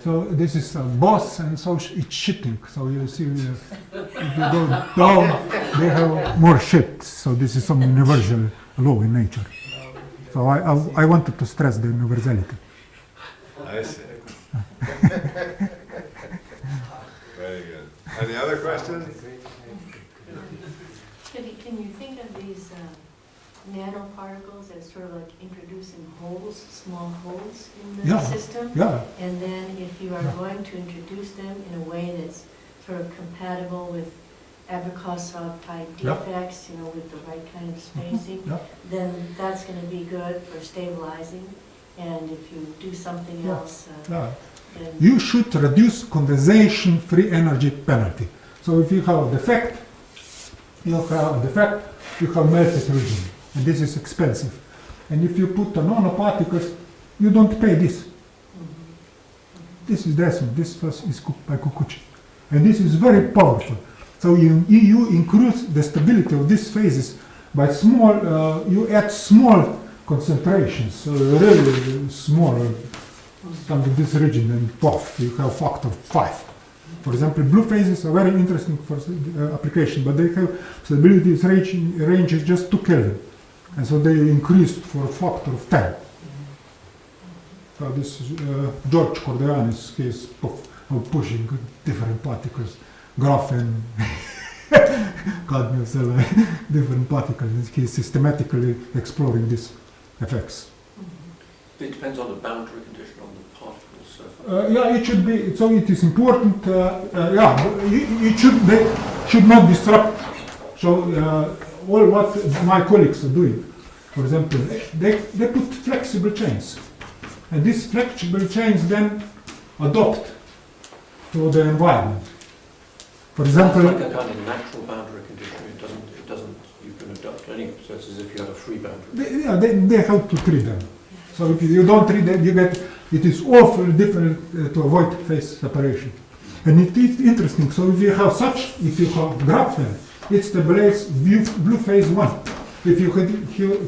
So this is a boss, and so it's shitting. So you see, if you go down, they have more shit. So this is some universal law in nature. So I wanted to stress the universality. I see. Very good. Any other questions? Can you think of these nanoparticles as sort of like introducing holes, small holes in the system? Yeah. And then if you are going to introduce them in a way that's sort of compatible with Abrikosov type defects, with the right kind of spacing, then that's going to be good for stabilizing. And if you do something else, then you should reduce condensation free energy penalty. So if you have a defect, you have melted region, and this is expensive. And if you put the nanoparticles, you don't pay this. This is decimate. This is cooked by Kukuchi. And this is very powerful. So you increase the stability of these phases by small, you add small concentrations, so really small, under this region, and Prof, you have factor 5. For example, blue phases are very interesting for application, but they have stability range is just 2 Kelvin. And so they increased for a factor of 10. So this is George Cordeanis case of pushing different particles, graphene, cadmium, different particles. He's systematically exploring these effects. It depends on the boundary condition on the particle surface. Yeah, it should be. So it is important. They should not disrupt. So all what my colleagues are doing, for example, they put flexible chains, and these flexible chains then adopt to the environment. For example, it's like a kind of natural boundary condition. It doesn't. You can adopt any. So it's as if you had a free boundary. They have to treat them. So if you don't treat that, you get, it is awfully difficult to avoid phase separation. And it is interesting, so if you have graphene, it stabilizes blue phase 1. If you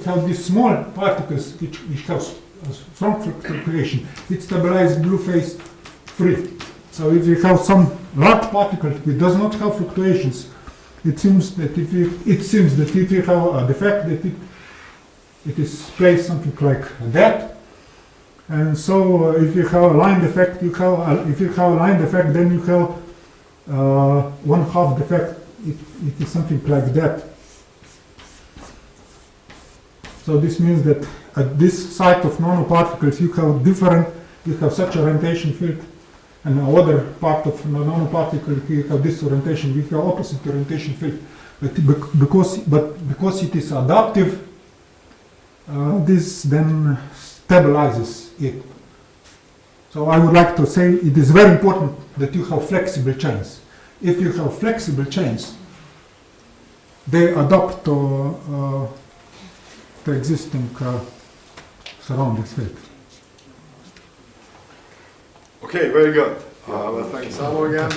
have these small particles which have strong fluctuation, it stabilizes blue phase 3. So if you have some large particle which does not have fluctuations, it seems that if you have a defect, that it is placed something like that. And so if you have a line defect, then you have 1/2 defect. It is something like that. So this means that at this site of nanoparticles you have such orientation field, and another part of nanoparticle you have this orientation, you have opposite orientation field. But because it is adaptive, this then stabilizes it. So I would like to say it is very important that you have flexible chains. If you have flexible chains, they adapt to the existing surroundings field. Okay, very good. Well, thanks, Samo, again.